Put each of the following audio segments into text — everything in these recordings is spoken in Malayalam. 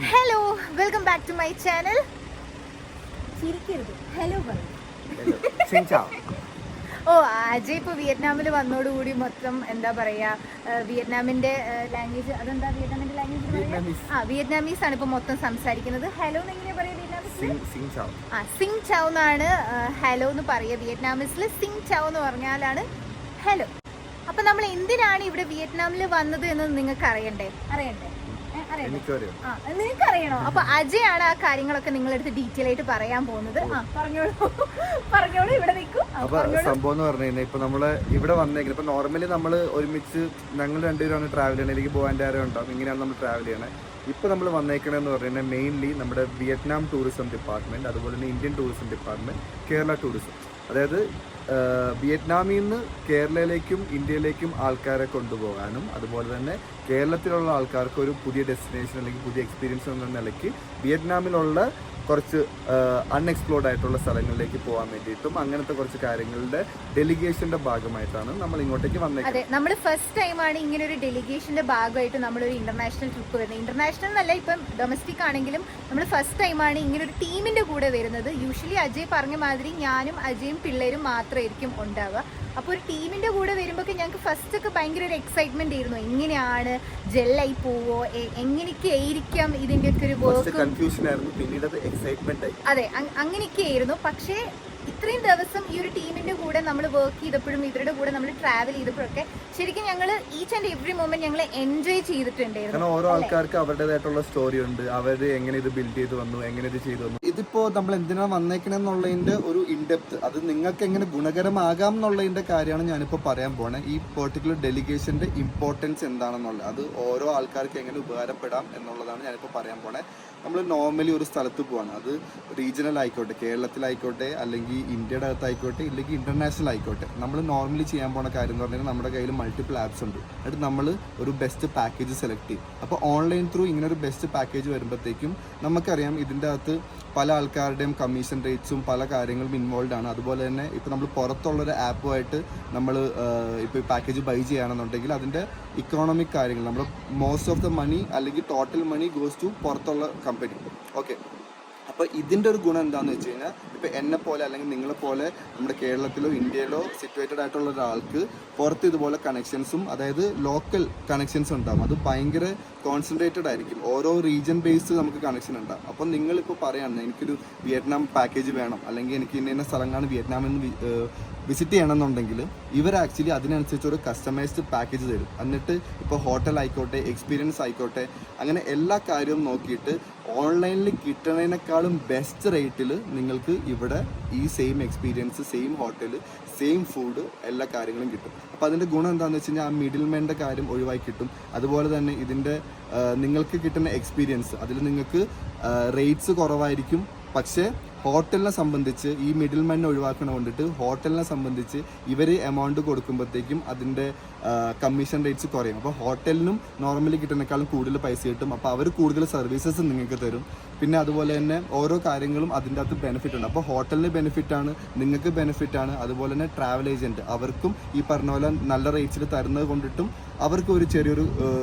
Hello, welcome back to my channel. ചിരിക്കരുത്, ഹലോ പറയൂ. ഓ, അജയ് ഇപ്പോൾ വിയറ്റ്നാമിൽ വന്നോടുകൂടി മൊത്തം എന്താ പറയുക, വിയറ്റ്നാമിൻ്റെ ലാംഗ്വേജ്, അതെന്താ വിയറ്റ്നാമിൻ്റെ ലാംഗ്വേജ്? വിയറ്റ്നാമീസ് ആണ് ഇപ്പോൾ മൊത്തം സംസാരിക്കുന്നത്. ഹലോ എന്ന് എങ്ങനെയാ പറയുക വിയറ്റ്നാമീസിൽ? സിങ് ചൗ എന്നാണ് ഹലോ എന്ന് പറയുക. വിയറ്റ്നാമീസിൽ സിങ് ചൗ എന്ന് പറഞ്ഞാലാണ് ഹലോ. അപ്പം നമ്മൾ എന്തിനാണ് ഇവിടെ വിയറ്റ്നാമിൽ വന്നത് എന്ന് നിങ്ങൾക്ക് അറിയണ്ടേ? നിങ്ങൾക്ക് അറിയണോ? അപ്പൊ അജയ് ആണ് ആ കാര്യങ്ങളൊക്കെ നിങ്ങളെടുത്ത് ഡീറ്റെയിൽ ആയിട്ട് പറയാൻ പോകുന്നത്. പറഞ്ഞോളൂ, ഇവിടെ നിൽക്കും. അപ്പൊ സംഭവം എന്ന് പറഞ്ഞു കഴിഞ്ഞാൽ ഇപ്പൊ നമ്മള് ഇവിടെ വന്നേക്കുന്നത് ഇപ്പൊ നോർമലി നമ്മൾ ഒരുമിച്ച് ഞങ്ങൾ രണ്ടുപേരാണ് ട്രാവൽ ചെയ്യണത്. എനിക്ക് പോകാൻ്റെ ആരും ഉണ്ടാവും, ഇങ്ങനെയാണ് നമ്മൾ ട്രാവൽ ചെയ്യണത്. ഇപ്പൊ നമ്മൾ വന്നേക്കണെന്ന് പറഞ്ഞു കഴിഞ്ഞാൽ മെയിൻലി നമ്മുടെ വിയറ്റ്നാം ടൂറിസം ഡിപ്പാർട്ട്മെന്റ്, അതുപോലെ തന്നെ Indian tourism department, Kerala tourism. അതായത് വിയറ്റ്നാമിൽ നിന്ന് കേരളയിലേക്കും ഇന്ത്യയിലേക്കും ആൾക്കാരെ കൊണ്ടുപോകാനും അതുപോലെ തന്നെ കേരളത്തിലുള്ള ആൾക്കാർക്ക് ഒരു പുതിയ ഡെസ്റ്റിനേഷൻ അല്ലെങ്കിൽ പുതിയ എക്സ്പീരിയൻസ് എന്ന നിലയ്ക്ക് വിയറ്റ്നാമിലുള്ള കുറച്ച് അൺഎക്സ്പ്ലോർഡ് ആയിട്ടുള്ള സ്ഥലങ്ങളിലേക്ക് പോകാൻ വേണ്ടിയിട്ടും അങ്ങനത്തെ കുറച്ച് കാര്യങ്ങളുടെ ഡെലിഗേഷന്റെ ഭാഗമായിട്ടാണ് നമ്മൾ ഇങ്ങോട്ടേക്ക് വന്നത്. അതെ, നമ്മൾ ഫസ്റ്റ് ടൈമാണ് ഇങ്ങനെ ഒരു ഡെലിഗേഷന്റെ ഭാഗമായിട്ട് നമ്മളൊരു ഇന്റർനാഷണൽ ട്രിപ്പ് വരുന്നത്. ഇന്റർനാഷണൽ എന്നല്ല, ഇപ്പം ഡൊമസ്റ്റിക് ആണെങ്കിലും നമ്മൾ ഫസ്റ്റ് ടൈമാണ് ഇങ്ങനെ ഒരു ടീമിന്റെ കൂടെ വരുന്നത്. യൂഷ്വലി അജയ് പറഞ്ഞ മാതിരി ഞാനും അജയും പിള്ളേരും മാത്രമായിരിക്കും ഉണ്ടാവുക. അപ്പോൾ ഒരു ടീമിന്റെ കൂടെ വരുമ്പോൾ ഞങ്ങൾക്ക് ഫസ്റ്റ് ഒക്കെ ഭയങ്കര ഒരു എക്സൈറ്റ്മെന്റ് ആയിരുന്നു. എങ്ങനെയാണ് ജെല്ലായി പോവോ, എങ്ങനെയൊക്കെ ആയിരിക്കാം ഇതിന്റെ ഒക്കെ ഒരു വർക്ക്, കൺഫ്യൂഷൻ ആയിരുന്നു. പിന്നീട് അത് എക്സൈറ്റ്മെന്റ് ആയി. അതെ, അങ്ങനെയൊക്കെ ആയിരുന്നു. പക്ഷേ ഇത്രയും ദിവസം ഈ ഒരു ടീമിന്റെ കൂടെ നമ്മൾ വർക്ക് ചെയ്തപ്പോഴും ഇവരുടെ കൂടെ നമ്മൾ ട്രാവൽ ചെയ്തപ്പോഴൊക്കെ ശരിക്കും ഞങ്ങൾ ഈച്ച് ആൻഡ് എവറി മൊമെന്റ് ഞങ്ങൾ എൻജോയ് ചെയ്തിട്ടുണ്ടായിരുന്നു. കാരണം ഓരോ ആൾക്കാർക്ക് അവരുടേതായിട്ടുള്ള സ്റ്റോറി ഉണ്ട്. അവർ എങ്ങനെ ഇത് ബിൽഡ് ചെയ്ത് വന്നു, എങ്ങനെ ഇത് ചെയ്തു വന്നു. ഇതിപ്പോ നമ്മൾ എന്തിനാണ് വന്നേക്കണെന്നുള്ളതിന്റെ ഒരു ഇൻഡെപ്ത്, അത് നിങ്ങൾക്ക് എങ്ങനെ ഗുണകരമാകാം എന്നുള്ളതിന്റെ കാര്യമാണ് ഞാനിപ്പോൾ പറയാൻ പോണേ. ഈ പെർട്ടിക്കുലർ ഡെലിഗേഷന്റെ ഇമ്പോർട്ടൻസ് എന്താണെന്നുള്ളത്, അത് ഓരോ ആൾക്കാർക്ക് എങ്ങനെ ഉപകാരപ്പെടാം എന്നുള്ളതാണ് ഞാനിപ്പോൾ പറയാൻ പോണേ. നമ്മൾ നോർമലി ഒരു സ്ഥലത്ത് പോവാണ്, അത് റീജിയണൽ ആയിക്കോട്ടെ, കേരളത്തിലായിക്കോട്ടെ, അല്ലെങ്കിൽ ഇന്ത്യയുടെ അകത്തായിക്കോട്ടെ, ഇല്ലെങ്കിൽ ഇന്റർനാഷണൽ ആയിക്കോട്ടെ, നമ്മൾ നോർമലി ചെയ്യാൻ പോണ കാര്യം എന്ന് പറഞ്ഞാൽ നമ്മുടെ കയ്യിൽ മൾട്ടിപ്പിൾ ആപ്സ് ഉണ്ട്. എന്നിട്ട് നമ്മൾ ഒരു ബെസ്റ്റ് പാക്കേജ് സെലക്ട് ചെയ്യും. അപ്പോൾ ഓൺലൈൻ ത്രൂ ഇങ്ങനെ ഒരു ബെസ്റ്റ് പാക്കേജ് വരുമ്പോഴത്തേക്കും നമുക്കറിയാം ഇതിൻ്റെ അകത്ത് പല ആൾക്കാരുടെയും കമ്മീഷൻ റേറ്റ്സും പല കാര്യങ്ങളും ഇൻവോൾവ് ആണ്. അതുപോലെ തന്നെ ഇപ്പോൾ നമ്മൾ പുറത്തുള്ളൊരു ആപ്പുമായിട്ട് നമ്മൾ ഇപ്പോൾ ഈ പാക്കേജ് ബൈ ചെയ്യുകയാണെന്നുണ്ടെങ്കിൽ അതിൻ്റെ ഇക്കോണമിക് കാര്യങ്ങൾ, നമ്മൾ മോസ്റ്റ് ഓഫ് ദ മണി അല്ലെങ്കിൽ ടോട്ടൽ മണി ഗോസ് ടു പുറത്തുള്ള കമ്പനി. ഓക്കെ, അപ്പോൾ ഇതിൻ്റെ ഒരു ഗുണം എന്താണെന്ന് വെച്ച് കഴിഞ്ഞാൽ ഇപ്പോൾ എന്നെ പോലെ അല്ലെങ്കിൽ നിങ്ങളെ പോലെ നമ്മുടെ കേരളത്തിലോ ഇന്ത്യയിലോ സിറ്റുവേറ്റഡ് ആയിട്ടുള്ള ഒരാൾക്ക് പുറത്ത് ഇതുപോലെ കണക്ഷൻസും, അതായത് ലോക്കൽ കണക്ഷൻസ് ഉണ്ടാകും. അത് ഭയങ്കര കോൺസെൻട്രേറ്റഡ് ആയിരിക്കും. ഓരോ റീജിയൻ ബേസ്ഡ് നമുക്ക് കണക്ഷൻ ഉണ്ടാകും. അപ്പം നിങ്ങളിപ്പോൾ പറയുകയാണ് എനിക്കൊരു വിയറ്റ്നാം പാക്കേജ് വേണം, അല്ലെങ്കിൽ എനിക്ക് ഇന്ന സ്ഥലങ്ങളാണ് വിയറ്റ്നാമിൽ നിന്ന് വിസിറ്റ് ചെയ്യണമെന്നുണ്ടെങ്കിൽ ഇവർ ആക്ച്വലി അതിനനുസരിച്ച് ഒരു കസ്റ്റമൈസ്ഡ് പാക്കേജ് തരും. എന്നിട്ട് ഇപ്പോൾ ഹോട്ടൽ ആയിക്കോട്ടെ, എക്സ്പീരിയൻസ് ആയിക്കോട്ടെ, അങ്ങനെ എല്ലാ കാര്യവും നോക്കിയിട്ട് ഓൺലൈനിൽ കിട്ടുന്നതിനേക്കാളും ബെസ്റ്റ് റേറ്റിൽ നിങ്ങൾക്ക് ഇവിടെ ഈ same experience, same hotel, same food, എല്ലാ കാര്യങ്ങളും കിട്ടും. അപ്പോൾ അതിൻ്റെ ഗുണം എന്താണെന്ന് വെച്ച് കഴിഞ്ഞാൽ ആ മിഡിൽമാൻ്റെ കാര്യം ഒഴിവായി കിട്ടും. അതുപോലെ തന്നെ ഇതിൻ്റെ നിങ്ങൾക്ക് കിട്ടുന്ന എക്സ്പീരിയൻസ്, അതിൽ നിങ്ങൾക്ക് റേറ്റ്സ് കുറവായിരിക്കും. പക്ഷേ ഹോട്ടലിനെ സംബന്ധിച്ച് ഈ മിഡിൽമാനെ ഒഴിവാക്കണ കൊണ്ടിട്ട് ഹോട്ടലിനെ സംബന്ധിച്ച് ഇവർ എമൗണ്ട് കൊടുക്കുമ്പോഴത്തേക്കും അതിൻ്റെ കമ്മീഷൻ റേറ്റ്സ് കുറയും. അപ്പോൾ ഹോട്ടലിനും നോർമലി കിട്ടുന്നതിനേക്കാളും കൂടുതൽ പൈസ കിട്ടും. അപ്പോൾ അവർ കൂടുതൽ സർവീസസ് നിങ്ങൾക്ക് തരും. പിന്നെ അതുപോലെ തന്നെ ഓരോ കാര്യങ്ങളും അതിൻ്റെ അകത്ത് ബെനിഫിറ്റ് ഉണ്ട്. അപ്പോൾ ഹോട്ടലിന് ബെനിഫിറ്റാണ്, നിങ്ങൾക്ക് ബെനിഫിറ്റാണ്. അതുപോലെ തന്നെ ട്രാവൽ ഏജൻറ്റ് അവർക്കും ഈ പറഞ്ഞ പോലെ നല്ല റേറ്റ്സിൽ തരുന്നത് കൊണ്ടിട്ടും അവർക്ക് ഒരു ചെറിയൊരു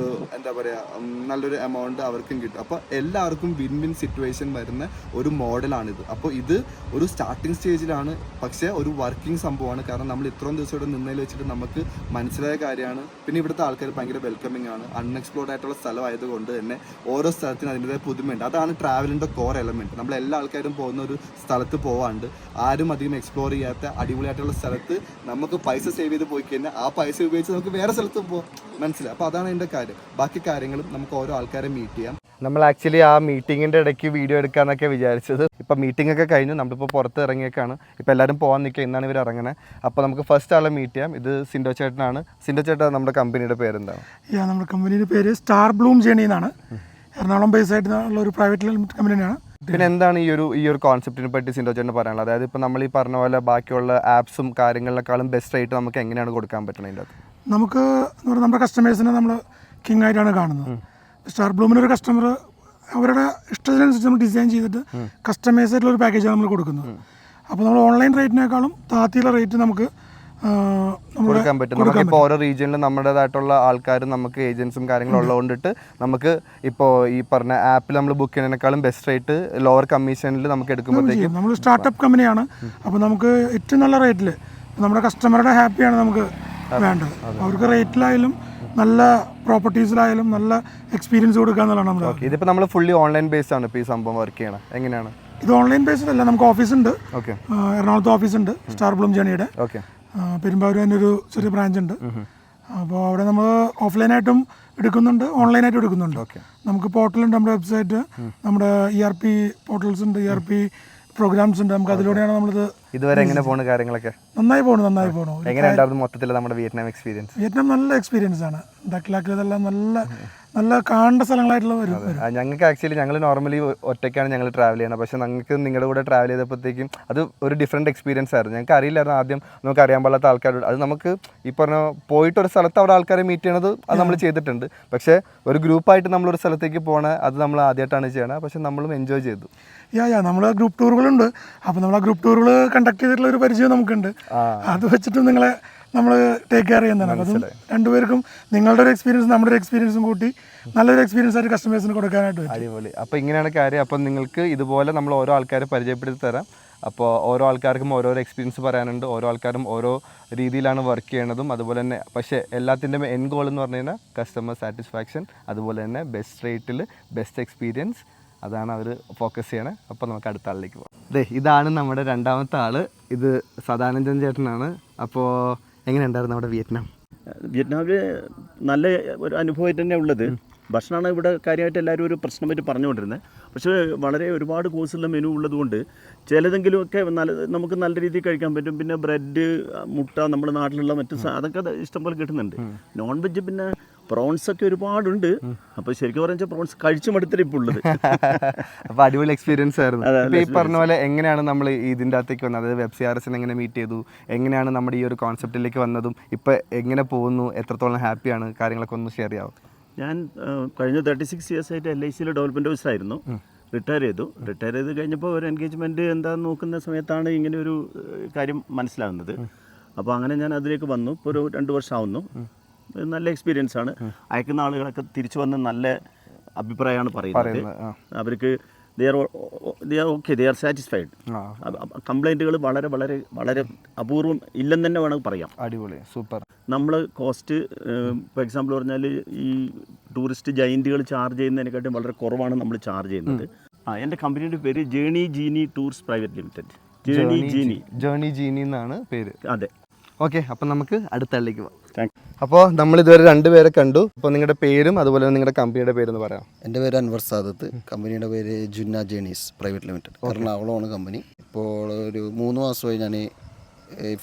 എന്താ പറയുക, നല്ലൊരു എമൗണ്ട് അവർക്കും കിട്ടും. അപ്പോൾ എല്ലാവർക്കും വിൻ വിൻ സിറ്റുവേഷൻ വരുന്ന ഒരു മോഡലാണിത്. അപ്പോൾ ഇത് ഒരു സ്റ്റാർട്ടിങ് സ്റ്റേജിലാണ്, പക്ഷേ ഒരു വർക്കിംഗ് സംഭവമാണ്. കാരണം നമ്മൾ ഇത്രയും ദിവസം ഇവിടെ നിന്നതിൽ വെച്ചിട്ട് നമുക്ക് മനസ്സിലായ കാര്യമാണ്. പിന്നെ ഇവിടുത്തെ ആൾക്കാർ ഭയങ്കര വെൽക്കമിങ് ആണ്. അൺഎക്സ്പ്ലോർഡ് ആയിട്ടുള്ള സ്ഥലമായതുകൊണ്ട് തന്നെ ഓരോ സ്ഥലത്തിനും അതിൻ്റെതായ പുതുമയുണ്ട്. അതാണ് ട്രാവലിൻ്റെ കോർ എലമെൻറ്റ്. നമ്മൾ എല്ലാ ആൾക്കാരും പോകുന്ന ഒരു സ്ഥലത്ത് പോവാണ്ട് ആരും അധികം എക്സ്പ്ലോർ ചെയ്യാത്ത അടിപൊളിയായിട്ടുള്ള സ്ഥലത്ത് നമുക്ക് പൈസ സേവ് ചെയ്ത് പോയി കഴിഞ്ഞാൽ ആ പൈസ ഉപയോഗിച്ച് നമുക്ക് വേറെ സ്ഥലത്ത് പോകാം. മനസ്സിലായി? അപ്പോൾ അതാണ് അതിൻ്റെ കാര്യം. ബാക്കി കാര്യങ്ങളും നമുക്ക് ഓരോ ആൾക്കാരെ മീറ്റ് ചെയ്യാം. നമ്മൾ ആക്ച്വലി ആ മീറ്റിങ്ങിൻ്റെ ഇടയ്ക്ക് വീഡിയോ എടുക്കാമെന്നൊക്കെ വിചാരിച്ചത്. ഇപ്പോൾ മീറ്റിംഗ് ഒക്കെ കഴിഞ്ഞു, നമ്മളിപ്പോൾ പുറത്ത് ഇറങ്ങിയേക്കാണ്. ഇപ്പോൾ എല്ലാവരും പോകാൻ നിൽക്കുക, ഇന്നാണ് ഇവർ ഇറങ്ങണേ. അപ്പോൾ നമുക്ക് ഫസ്റ്റ് ആളെ മീറ്റ് ചെയ്യാം. ഇത് സിൻഡോ ചേട്ടനാണ്. സിൻഡോ ചേട്ടാ, നമ്മുടെ കമ്പനിയുടെ പേരെന്താണ്? നമ്മുടെ കമ്പനിയുടെ പേര് സ്റ്റാർ ബ്ലൂം ജേണി എന്നാണ്. എറണാകുളം ബേസ് ആയിട്ടുള്ള ഒരു പ്രൈവറ്റ് ലിമിറ്റഡ് കമ്പനിയാണ്. പിന്നെ എന്താണ് ഈ ഒരു കോൺസെപ്റ്റിനെ പറ്റി സിൻഡോ ചേട്ടന് പറയാനുള്ളത്? അതായത് ഇപ്പോൾ നമ്മൾ ഈ പറഞ്ഞ പോലെ ബാക്കിയുള്ള ആപ്സും കാര്യങ്ങളിലേക്കാളും ബെസ്റ്റ് ആയിട്ട് നമുക്ക് എങ്ങനെയാണ് കൊടുക്കാൻ പറ്റുന്നത്? അതിൻ്റെ അത് നമുക്ക് എന്ന് പറഞ്ഞാൽ നമ്മുടെ കസ്റ്റമേഴ്സിനെ നമ്മൾ കിങ് ആയിട്ടാണ് കാണുന്നത്. സ്റ്റാർ ബ്ലൂമിനൊരു കസ്റ്റമർ അവരുടെ ഇഷ്ടത്തിനനുസരിച്ച് നമ്മൾ ഡിസൈൻ ചെയ്തിട്ട് കസ്റ്റമൈസ് ആയിട്ടുള്ള ഒരു പാക്കേജാണ് നമ്മൾ കൊടുക്കുന്നത്. അപ്പോൾ നമ്മൾ ഓൺലൈൻ റേറ്റിനേക്കാളും താത്തിയുള്ള റേറ്റ് നമുക്ക് കൊടുക്കാൻ പറ്റും. നമുക്കിപ്പോൾ ഓരോ റീജിയനിലും നമ്മുടേതായിട്ടുള്ള ആൾക്കാരും നമുക്ക് ഏജൻസും കാര്യങ്ങളും ഉള്ളതുകൊണ്ടിട്ട് നമുക്ക് ഇപ്പോൾ ഈ പറഞ്ഞ ആപ്പിൽ നമ്മൾ ബുക്ക് ചെയ്യുന്നതിനേക്കാളും ബെസ്റ്റ് റേറ്റ് ലോവർ കമ്മീഷനിൽ നമുക്ക് എടുക്കുമ്പോഴത്തേക്കും നമ്മൾ സ്റ്റാർട്ടപ്പ് കമ്പനിയാണ്. അപ്പോൾ നമുക്ക് ഏറ്റവും നല്ല റേറ്റിൽ നമ്മുടെ കസ്റ്റമറുടെ ഹാപ്പിയാണ് നമുക്ക് വേണ്ടത്. അവർക്ക് റേറ്റിലായാലും നല്ല പ്രോപ്പർട്ടീസിലായാലും നല്ല എക്സ്പീരിയൻസ് കൊടുക്കുക എന്നുള്ളതാണ് നമ്മുടെ. ഇതിപ്പോൾ നമ്മൾ ഫുള്ളി ഓൺലൈൻ ബേസ്ഡ് ആണ് ഇപ്പോൾ ഈ സംഭവം വർക്ക് ചെയ്യണം. എങ്ങനെയാണ് ഇത്? ഓൺലൈൻ ബേസ്ഡ് അല്ല, നമുക്ക് ഓഫീസുണ്ട്. ഓക്കെ. എറണാകുളത്ത് ഓഫീസുണ്ട്, സ്റ്റാർ ബ്ലൂം ജേണിയുടെ. ഓക്കെ. പെരുമ്പാവൂർ തന്നെ ഒരു ചെറിയ ബ്രാഞ്ച് ഉണ്ട്. അപ്പോൾ അവിടെ നമ്മൾ ഓഫ്ലൈനായിട്ടും എടുക്കുന്നുണ്ട്, ഓൺലൈനായിട്ടും എടുക്കുന്നുണ്ട്. നമുക്ക് പോർട്ടലുണ്ട്, നമ്മുടെ വെബ്സൈറ്റ്, നമ്മുടെ ERP പോർട്ടൽസ് ഉണ്ട്, ERP പ്രോഗ്രാംസ് ഉണ്ട്. നമുക്ക് അതിലൂടെയാണ് നമ്മളിത്. ഇതുവരെ എങ്ങനെ പോകുന്നു കാര്യങ്ങളൊക്കെ? നന്നായി പോകണം. എങ്ങനെയുണ്ടായിരുന്നു മൊത്തത്തിൽ നമ്മുടെ വിയറ്റ്നാം എക്സ്പീരിയൻസ്? വിയറ്റ്നാം നല്ല എക്സ്പീരിയൻസ് ആണ്. ഡക്ലാക്കിയതെല്ലാം നല്ല കാണേണ്ട സ്ഥലങ്ങളായിട്ടുള്ള ഞങ്ങൾക്ക് ആക്ച്വലി ഞങ്ങൾ നോർമലി ഒറ്റയ്ക്കാണ് ഞങ്ങൾ ട്രാവൽ ചെയ്യണം. പക്ഷേ ഞങ്ങൾക്ക് നിങ്ങളുടെ കൂടെ ട്രാവൽ ചെയ്തപ്പോഴത്തേക്കും അത് ഒരു ഡിഫറെൻറ്റ് എക്സ്പീരിയൻസ് ആയിരുന്നു. ഞങ്ങൾക്ക് അറിയില്ലായിരുന്നു ആദ്യം, നമുക്ക് അറിയാൻ പാടാത്ത ആൾക്കാരോട്. അത് നമുക്ക് ഈ പറഞ്ഞ പോയിട്ടൊരു സ്ഥലത്ത് അവിടെ ആൾക്കാരെ മീറ്റ് ചെയ്യണത് അത് നമ്മൾ ചെയ്തിട്ടുണ്ട്. പക്ഷേ ഒരു ഗ്രൂപ്പായിട്ട് നമ്മളൊരു സ്ഥലത്തേക്ക് പോകണ അത് നമ്മൾ ആദ്യമായിട്ടാണ് ചെയ്യണത്. പക്ഷേ നമ്മളും എൻജോയ് ചെയ്തു. നമ്മൾ ഗ്രൂപ്പ് ടൂറുകളുണ്ട്. അപ്പോൾ നമ്മൾ ആ ഗ്രൂപ്പ് ടൂറുകൾ കണ്ടക്ട് ചെയ്തിട്ടുള്ള ഒരു പരിചയം നമുക്കുണ്ട്. അത് വെച്ചിട്ട് നിങ്ങളെ നമ്മൾ ടേക്ക് കെയർ ചെയ്യുന്നതാണ്. അതും രണ്ടുപേർക്കും നിങ്ങളുടെ ഒരു എക്സ്പീരിയൻസ് നമ്മുടെ ഒരു എക്സ്പീരിയൻസും കൂട്ടി നല്ലൊരു എക്സ്പീരിയൻസ് ആയിട്ട് കസ്റ്റമേഴ്സിന് കൊടുക്കാനായിട്ട്. അടിപൊളി. അപ്പോൾ ഇങ്ങനെയാണ് കാര്യം. അപ്പോൾ നിങ്ങൾക്ക് ഇതുപോലെ നമ്മൾ ഓരോ ആൾക്കാരെ പരിചയപ്പെടുത്തി തരാം. അപ്പോൾ ഓരോ ആൾക്കാർക്കും ഓരോരോ എക്സ്പീരിയൻസ് പറയാനുണ്ട്. ഓരോ ആൾക്കാരും ഓരോ രീതിയിലാണ് വർക്ക് ചെയ്യണതും. അതുപോലെ തന്നെ പക്ഷേ എല്ലാത്തിൻ്റെയും എൻ ഗോൾ എന്ന് പറഞ്ഞു കഴിഞ്ഞാൽ കസ്റ്റമർ സാറ്റിസ്ഫാക്ഷൻ, അതുപോലെ തന്നെ ബെസ്റ്റ് റേറ്റിൽ ബെസ്റ്റ് എക്സ്പീരിയൻസ്, അതാണ് അവർ ഫോക്കസ് ചെയ്യണത്. അപ്പോൾ നമുക്ക് അടുത്ത ആളിലേക്ക് പോകാം. ഇതാണ് നമ്മുടെ രണ്ടാമത്തെ ആൾ. ഇത് സദാനന്ദൻ ചേട്ടനാണ്. അപ്പോൾ എങ്ങനെയുണ്ടായിരുന്നു നമ്മുടെ വിയറ്റ്നാം? വിയറ്റ്നാമിൽ നല്ല ഒരു അനുഭവമായിട്ട് തന്നെ ഉള്ളത്. ഭക്ഷണമാണ് ഇവിടെ കാര്യമായിട്ട് എല്ലാവരും ഒരു പ്രശ്നമായിട്ട് പറഞ്ഞുകൊണ്ടിരുന്നത്. പക്ഷേ വളരെ ഒരുപാട് കോഴ്സുള്ള മെനു ഉള്ളതുകൊണ്ട് ചിലതെങ്കിലുമൊക്കെ നമുക്ക് നല്ല രീതിയിൽ കഴിക്കാൻ പറ്റും. പിന്നെ ബ്രെഡ്, മുട്ട, നമ്മുടെ നാട്ടിലുള്ള മറ്റ് അതൊക്കെ ഇഷ്ടംപോലെ കിട്ടുന്നുണ്ട്. നോൺ വെജ് പിന്നെ പ്രോൺസൊക്കെ ഒരുപാടുണ്ട്. അപ്പോൾ ശരിക്കും പറഞ്ഞാൽ പ്രോൺസ് കഴിച്ചു മടുത്തിട്ട് ഇപ്പോൾ ഉള്ളത്. അപ്പോൾ അടിപൊളി എക്സ്പീരിയൻസ് ആയിരുന്നു. ഈ പറഞ്ഞ പോലെ എങ്ങനെയാണ് നമ്മൾ ഇതിൻ്റെ അകത്തേക്ക് വന്നത്? അതായത് WebCRSനെ എങ്ങനെ മീറ്റ് ചെയ്തു, എങ്ങനെയാണ് നമ്മുടെ ഈ ഒരു കോൺസെപ്റ്റിലേക്ക് വന്നതും ഇപ്പോൾ എങ്ങനെ പോകുന്നു, എത്രത്തോളം ഹാപ്പിയാണ്, കാര്യങ്ങളൊക്കെ ഒന്ന് ഷെയർ ചെയ്യാവും. ഞാൻ കഴിഞ്ഞ 36 ഇയേഴ്സായിട്ട് LICയിൽ ഡെവലപ്മെൻറ്റ് ഓഫീസറായിരുന്നു. റിട്ടയർ ചെയ്ത് കഴിഞ്ഞപ്പോൾ ഒരു എൻഗേജ്മെൻറ്റ് എന്താണെന്ന് നോക്കുന്ന സമയത്താണ് ഇങ്ങനെ ഒരു കാര്യം മനസ്സിലാകുന്നത്. അപ്പോൾ അങ്ങനെ ഞാൻ അതിലേക്ക് വന്നു. ഇപ്പോൾ ഒരു 2 വർഷമാവുന്നു. നല്ല എക്സ്പീരിയൻസ് ആണ്. അയക്കുന്ന ആളുകളൊക്കെ തിരിച്ചു വന്ന് നല്ല അഭിപ്രായമാണ് പറയുന്നത്. അവർക്ക് they are satisfied. കംപ്ലൈൻറ്റുകൾ വളരെ വളരെ വളരെ അപൂർവം ഇല്ലെന്ന് തന്നെ വേണമെങ്കിൽ പറയാം. അടിപൊളി, സൂപ്പർ. നമ്മൾ കോസ്റ്റ് ഫോർ എക്സാമ്പിൾ പറഞ്ഞാൽ ഈ ടൂറിസ്റ്റ് ജയൻറ്റുകൾ ചാർജ് ചെയ്യുന്നതിനെക്കാട്ടും വളരെ കുറവാണ് നമ്മൾ ചാർജ് ചെയ്യുന്നത്. എൻ്റെ കമ്പനിയുടെ പേര് ജേണി ജീനി ടൂർസ് പ്രൈവറ്റ് ലിമിറ്റഡ്. ജേണി ജീനി എന്നാണ് പേര്. അതെ. ഓക്കെ, അപ്പം നമുക്ക് അടുത്ത ആളിലേക്ക് പോകാം. Thank you. അപ്പോൾ നമ്മൾ ഇതുവരെ 2 പേരെ കണ്ടു. അപ്പോൾ നിങ്ങളുടെ പേരും അതുപോലെ നിങ്ങളുടെ കമ്പനിയുടെ പേരൊന്ന് പറയാം. എൻ്റെ പേര് അൻവർ സാദത്ത്. കമ്പനിയുടെ പേര് ജുന്ന ജേണീസ് പ്രൈവറ്റ് ലിമിറ്റഡ്, എറണാകുളമാണ് കമ്പനി. ഇപ്പോൾ ഒരു 3 മാസമായി ഞാൻ ഈ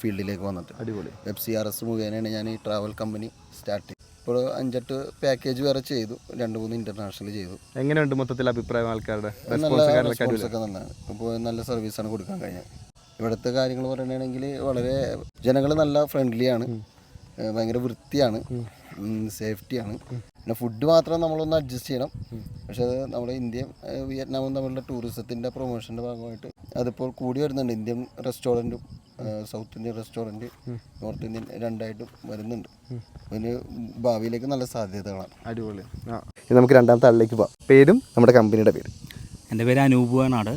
ഫീൽഡിലേക്ക് വന്നിട്ട്. അടിപൊളി. WebCRS മുഖേനയാണ് ഞാൻ ഈ ട്രാവൽ കമ്പനി സ്റ്റാർട്ട് ചെയ്തത്. ഇപ്പോൾ 5-8 പാക്കേജ് വേറെ ചെയ്തു, 2-3 ഇൻ്റർനാഷണൽ ചെയ്തു. എങ്ങനെയുണ്ട് മൊത്തത്തിൽ അഭിപ്രായം ആൾക്കാരുടെ? നല്ല റെസ്പോൺസൊക്കെ നല്ലതാണ്. ഇപ്പോൾ നല്ല സർവീസാണ് കൊടുക്കാൻ കഴിഞ്ഞത്. ഇവിടുത്തെ കാര്യങ്ങൾ പറയുകയാണെങ്കിൽ വളരെ ജനങ്ങൾ നല്ല ഫ്രണ്ട്ലിയാണ്, ഭയങ്കര വൃത്തിയാണ്, സേഫ്റ്റിയാണ്. പിന്നെ ഫുഡ് മാത്രം നമ്മളൊന്ന് അഡ്ജസ്റ്റ് ചെയ്യണം. പക്ഷേ അത് നമ്മുടെ ഇന്ത്യയും വിയറ്റ്നാമും തമ്മിലുള്ള ടൂറിസത്തിൻ്റെ പ്രൊമോഷൻ്റെ ഭാഗമായിട്ട് അതിപ്പോൾ കൂടി വരുന്നുണ്ട്. ഇന്ത്യൻ റെസ്റ്റോറൻറ്റും south Indian restaurant, north Indian രണ്ടായിട്ടും വരുന്നുണ്ട്. അതിന് ഭാവിയിലേക്ക് നല്ല സാധ്യതകളാണ്. അടിപൊളി. നമുക്ക് രണ്ടാമത്തെ ആളിലേക്ക് പോകാം. പേരും നമ്മുടെ കമ്പനിയുടെ പേര്. എൻ്റെ പേര് അനൂപ് നാട്.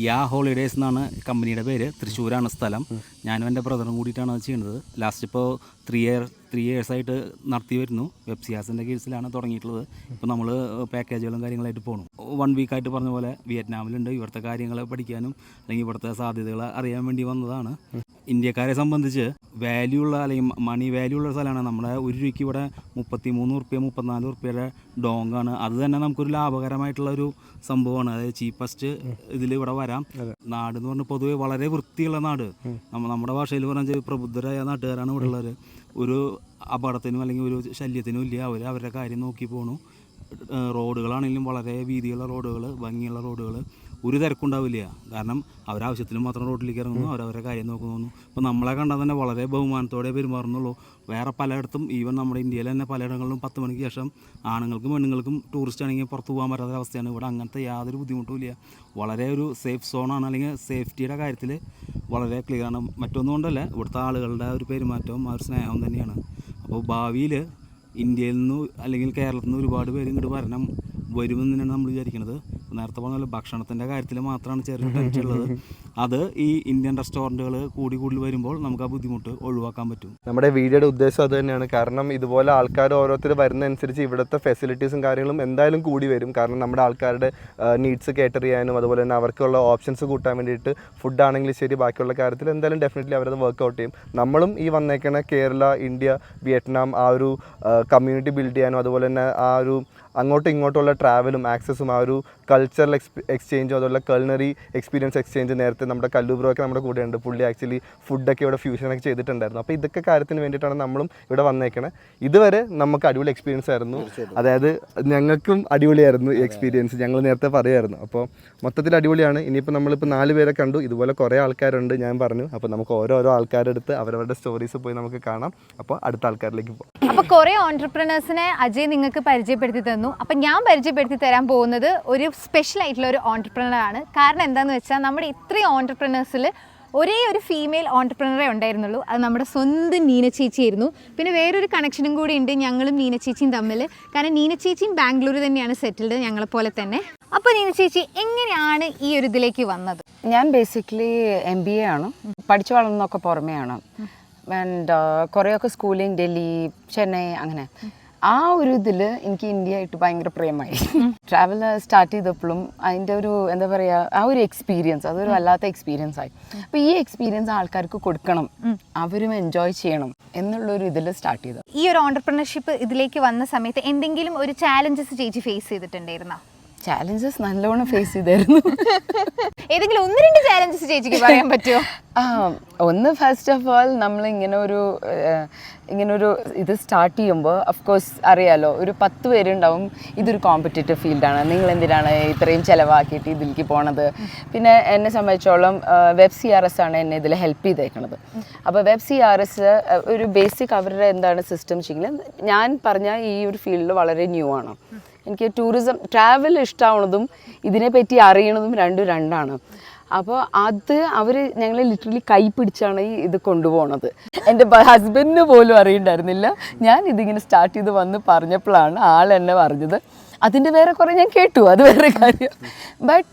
യാ ഹോളിഡേയ്സ് എന്നാണ് കമ്പനിയുടെ പേര്. തൃശ്ശൂരാണ് സ്ഥലം. ഞാനും എൻ്റെ ബ്രദറും കൂടിയിട്ടാണ് അത് ചെയ്യുന്നത്. ലാസ്റ്റ് ഇപ്പോൾ 3 ഇയേഴ്സായിട്ട് നടത്തി വരുന്നു. WebCRSൻ്റെ കേസിലാണ് തുടങ്ങിയിട്ടുള്ളത്. ഇപ്പോൾ നമ്മൾ പാക്കേജുകളും കാര്യങ്ങളായിട്ട് പോകണം. 1 വീക്കായിട്ട് പറഞ്ഞ പോലെ വിയറ്റ്നാമിലുണ്ട്. ഇവിടുത്തെ കാര്യങ്ങൾ പഠിക്കാനും അല്ലെങ്കിൽ ഇവിടുത്തെ സാധ്യതകൾ അറിയാൻ വേണ്ടി വന്നതാണ്. ഇന്ത്യക്കാരെ സംബന്ധിച്ച് വാല്യൂ ഉള്ള അല്ലെങ്കിൽ മണി വാല്യൂ ഉള്ള സ്ഥലമാണ്. നമ്മുടെ ₹1 ഇവിടെ 33 റുപ്യ 34 റുപ്യയുടെ ഡോങ്ങാണ്. അത് തന്നെ നമുക്കൊരു ലാഭകരമായിട്ടുള്ള ഒരു സംഭവമാണ്. അതായത് ചീപ്പസ്റ്റ് ഇതിൽ ഇവിടെ വരാം. നാട് എന്ന് പറഞ്ഞാൽ പൊതുവെ വളരെ വൃത്തിയുള്ള നാട്. നമ്മുടെ ഭാഷയിൽ പറഞ്ഞാൽ പ്രബുദ്ധരായ നാട്ടുകാരാണ് ഇവിടെ ഉള്ളവർ. ഒരു അപകടത്തിനും അല്ലെങ്കിൽ ഒരു ശല്യത്തിനും ഇല്ല. അവരുടെ കാര്യം നോക്കി പോണു. റോഡുകളാണെങ്കിലും വളരെ വീതിയുള്ള റോഡുകൾ, ഭംഗിയുള്ള റോഡുകൾ. ഒരു തിരക്കുണ്ടാവില്ല. കാരണം അവരാവശ്യത്തിന് മാത്രം റോഡിലേക്ക് ഇറങ്ങുന്നു, അവരവരുടെ കാര്യം നോക്കുന്നു. ഇപ്പോൾ നമ്മളെ കണ്ടാൽ തന്നെ വളരെ ബഹുമാനത്തോടെ പെരുമാറുന്നുള്ളൂ. വേറെ പലയിടത്തും ഈവൻ നമ്മുടെ ഇന്ത്യയിൽ തന്നെ പലയിടങ്ങളിലും 10 മണിക്ക് ശേഷം ആണുങ്ങൾക്കും പെണ്ണുങ്ങൾക്കും ടൂറിസ്റ്റ് ആണെങ്കിൽ പുറത്ത് പോകാൻ പറ്റാത്ത അവസ്ഥയാണ്. ഇവിടെ അങ്ങനത്തെ യാതൊരു ബുദ്ധിമുട്ടും ഇല്ല. വളരെ ഒരു സേഫ് സോണാണ്, അല്ലെങ്കിൽ സേഫ്റ്റിയുടെ കാര്യത്തിൽ വളരെ ക്ലിയറാണ്. മറ്റൊന്നും കൊണ്ടല്ല, ഇവിടുത്തെ ആളുകളുടെ ഒരു പെരുമാറ്റവും ആ ഒരു സ്നേഹവും തന്നെയാണ്. അപ്പോൾ ഭാവിയിൽ ഇന്ത്യയിൽ നിന്ന് അല്ലെങ്കിൽ കേരളത്തിൽ നിന്ന് ഒരുപാട് പേര് ഇങ്ങോട്ട് വരുമെന്ന് തന്നെയാണ് നമ്മൾ വിചാരിക്കുന്നത്. നേരത്തെ പറഞ്ഞ പോലെ ഭക്ഷണത്തിൻ്റെ കാര്യത്തിൽ മാത്രമാണ് ചെറിയ ടെൻഷൻ ഉള്ളത്. അത് ഈ ഇന്ത്യൻ റെസ്റ്റോറൻറ്റുകൾ കൂടുതൽ വരുമ്പോൾ നമുക്ക് ആ ബുദ്ധിമുട്ട് ഒഴിവാക്കാൻ പറ്റും. നമ്മുടെ വീഡിയോയുടെ ഉദ്ദേശം അത് തന്നെയാണ്. കാരണം ഇതുപോലെ ആൾക്കാർ ഓരോരുത്തർ വരുന്നതനുസരിച്ച് ഇവിടുത്തെ ഫെസിലിറ്റീസും കാര്യങ്ങളും എന്തായാലും കൂടി വരും. കാരണം നമ്മുടെ ആൾക്കാരുടെ നീഡ്സ് കേറ്റർ ചെയ്യാനും അതുപോലെ തന്നെ അവർക്കുള്ള ഓപ്ഷൻസ് കൂട്ടാൻ വേണ്ടിയിട്ട് ഫുഡ് ആണെങ്കിലും ശരി, ബാക്കിയുള്ള കാര്യത്തിൽ എന്തായാലും ഡെഫിനറ്റ്ലി അവരത് വർക്കൗട്ട് ചെയ്യും. നമ്മളും ഈ വന്നേക്കണ കേരള, ഇന്ത്യ, വിയറ്റ്നാം ആ ഒരു കമ്മ്യൂണിറ്റി ബിൽഡ് ചെയ്യാനും അതുപോലെ തന്നെ ആ ഒരു അങ്ങോട്ടും ഇങ്ങോട്ടുള്ള ട്രാവലും ആക്സസും ആ ഒരു കൾച്ചറൽ എക്സ്ചേഞ്ചും അതുപോലെ കൾണറി എക്സ്പീരിയൻസ് എക്സ്ചേഞ്ച് നേരത്തെ നമ്മുടെ കല്ലൂബ്രോയൊക്കെ നമ്മുടെ കൂടെ ഉണ്ട്. പുള്ളി ആക്ച്വലി ഫുഡൊക്കെ ഇവിടെ ഫ്യൂഷനൊക്കെ ചെയ്തിട്ടുണ്ടായിരുന്നു. അപ്പോൾ ഇതൊക്കെ കാര്യത്തിന് വേണ്ടിയിട്ടാണ് നമ്മളും ഇവിടെ വന്നേക്കണേ. ഇതുവരെ നമുക്ക് അടിപൊളി എക്സ്പീരിയൻസ് ആയിരുന്നു. അതായത് ഞങ്ങൾക്കും അടിപൊളിയായിരുന്നു ഈ എക്സ്പീരിയൻസ്, ഞങ്ങൾ നേരത്തെ പറയുമായിരുന്നു. അപ്പോൾ മൊത്തത്തിൽ അടിപൊളിയാണ്. ഇനിയിപ്പോൾ നമ്മളിപ്പോൾ 4 പേരെ കണ്ടു, ഇതുപോലെ കുറേ ആൾക്കാരുണ്ട് ഞാൻ പറഞ്ഞു. അപ്പോൾ നമുക്ക് ഓരോരോ ആൾക്കാരെടുത്ത് അവരവരുടെ സ്റ്റോറീസ് പോയി നമുക്ക് കാണാം. അപ്പോൾ അടുത്ത ആൾക്കാരിലേക്ക് പോകാം. അപ്പോൾ കുറേ ഓൺട്രപ്രണേഴ്സിനെ അജയ് നിങ്ങൾക്ക് പരിചയപ്പെടുത്തി തന്നു. അപ്പം ഞാൻ പരിചയപ്പെടുത്തി തരാൻ പോകുന്നത് ഒരു സ്പെഷ്യൽ ആയിട്ടുള്ള ഒരു ഓൺട്രപ്രണർ ആണ്. കാരണം എന്താണെന്ന് വെച്ചാൽ നമ്മുടെ ഇത്രയും ഓൺട്രപ്രണേഴ്സിൽ ഒരേ ഒരു ഫീമെയിൽ ഓൺട്രപ്രണറേ ഉണ്ടായിരുന്നുള്ളൂ. അത് നമ്മുടെ സ്വന്തം നീന ചേച്ചിയായിരുന്നു. പിന്നെ വേറൊരു കണക്ഷനും കൂടി ഉണ്ട് ഞങ്ങളും നീന ചേച്ചിയും തമ്മിൽ. കാരണം നീന ചേച്ചിയും ബാംഗ്ലൂർ തന്നെയാണ് സെറ്റിൽഡ്, ഞങ്ങളെപ്പോലെ തന്നെ. അപ്പോൾ നീന ചേച്ചി എങ്ങനെയാണ് ഈ ഒരു ഇതിലേക്ക് വന്നത്? ഞാൻ ബേസിക്കലി MBA ആണ്, പഠിച്ചു വളർന്നൊക്കെ പുറമെയാണ്. ആൻഡ് കുറേയൊക്കെ സ്കൂളിങ് ഡൽഹി, ചെന്നൈ അങ്ങനെ. ആ ഒരു ഇതിൽ എനിക്ക് ഇന്ത്യ ആയിട്ട് ഭയങ്കര പ്രേമമായി. ട്രാവൽ സ്റ്റാർട്ട് ചെയ്തപ്പോഴും അതിൻ്റെ ഒരു എന്താ പറയുക, ആ ഒരു എക്സ്പീരിയൻസ് അതൊരു വല്ലാത്ത എക്സ്പീരിയൻസ് ആയി. അപ്പോൾ ഈ എക്സ്പീരിയൻസ് ആൾക്കാർക്ക് കൊടുക്കണം, അവരും എൻജോയ് ചെയ്യണം എന്നുള്ളൊരു ഇതിൽ സ്റ്റാർട്ട് ചെയ്തത്. ഈ ഒരു ഓൺട്രപ്രണർഷിപ്പ് ഇതിലേക്ക് വന്ന സമയത്ത് എന്തെങ്കിലും ഒരു ചാലഞ്ചസ് ചേച്ചി ഫേസ് ചെയ്തിട്ടുണ്ടായിരുന്നോ? ചാലഞ്ചസ് നല്ലോണം ഫേസ് ചെയ്തായിരുന്നു. ഏതെങ്കിലും 1-2 ചാലഞ്ചസ് ചേച്ചിക്ക് പറയാൻ പറ്റുമോ? ഒന്ന് ഫസ്റ്റ് ഓഫ് ഓൾ നമ്മൾ ഇങ്ങനൊരു ഇത് സ്റ്റാർട്ട് ചെയ്യുമ്പോൾ അഫ്കോഴ്സ് അറിയാലോ, ഒരു 10 പേരുണ്ടാവും. ഇതൊരു കോമ്പറ്റേറ്റീവ് ഫീൽഡാണ്, നിങ്ങൾ എന്തിനാണ് ഇത്രയും ചിലവാക്കിയിട്ട് ഇതിലേക്ക് പോണത്. പിന്നെ എന്നെ സംബന്ധിച്ചോളം വെബ് CRS ആണ് എന്നെ ഇതിൽ ഹെൽപ്പ് ചെയ്തേക്കുന്നത്. അപ്പോൾ വെബ് CRS ഒരു ബേസിക് അവരുടെ എന്താണ് സിസ്റ്റം ചെയ്യുന്നത്. ഞാൻ പറഞ്ഞ ഈ ഒരു ഫീൽഡിൽ വളരെ ന്യൂ ആണ്. എനിക്ക് ടൂറിസം ട്രാവൽ ഇഷ്ടമാവുന്നതും ഇതിനെപ്പറ്റി അറിയണതും രണ്ടാണ്. അപ്പോൾ അത് അവർ ഞങ്ങളെ ലിറ്ററലി കൈ പിടിച്ചാണ് ഈ ഇത് കൊണ്ടുപോകുന്നത്. എൻ്റെ ഹസ്ബൻഡിന് പോലും അറിയണ്ടായിരുന്നില്ല. ഞാൻ ഇതിങ്ങനെ സ്റ്റാർട്ട് ചെയ്ത് വന്ന് പറഞ്ഞപ്പോഴാണ് ആൾ എന്നെ പറഞ്ഞത്. അതിൻ്റെ വേറെ കുറേ ഞാൻ കേട്ടു, അത് വേറെ കാര്യം. ബട്ട്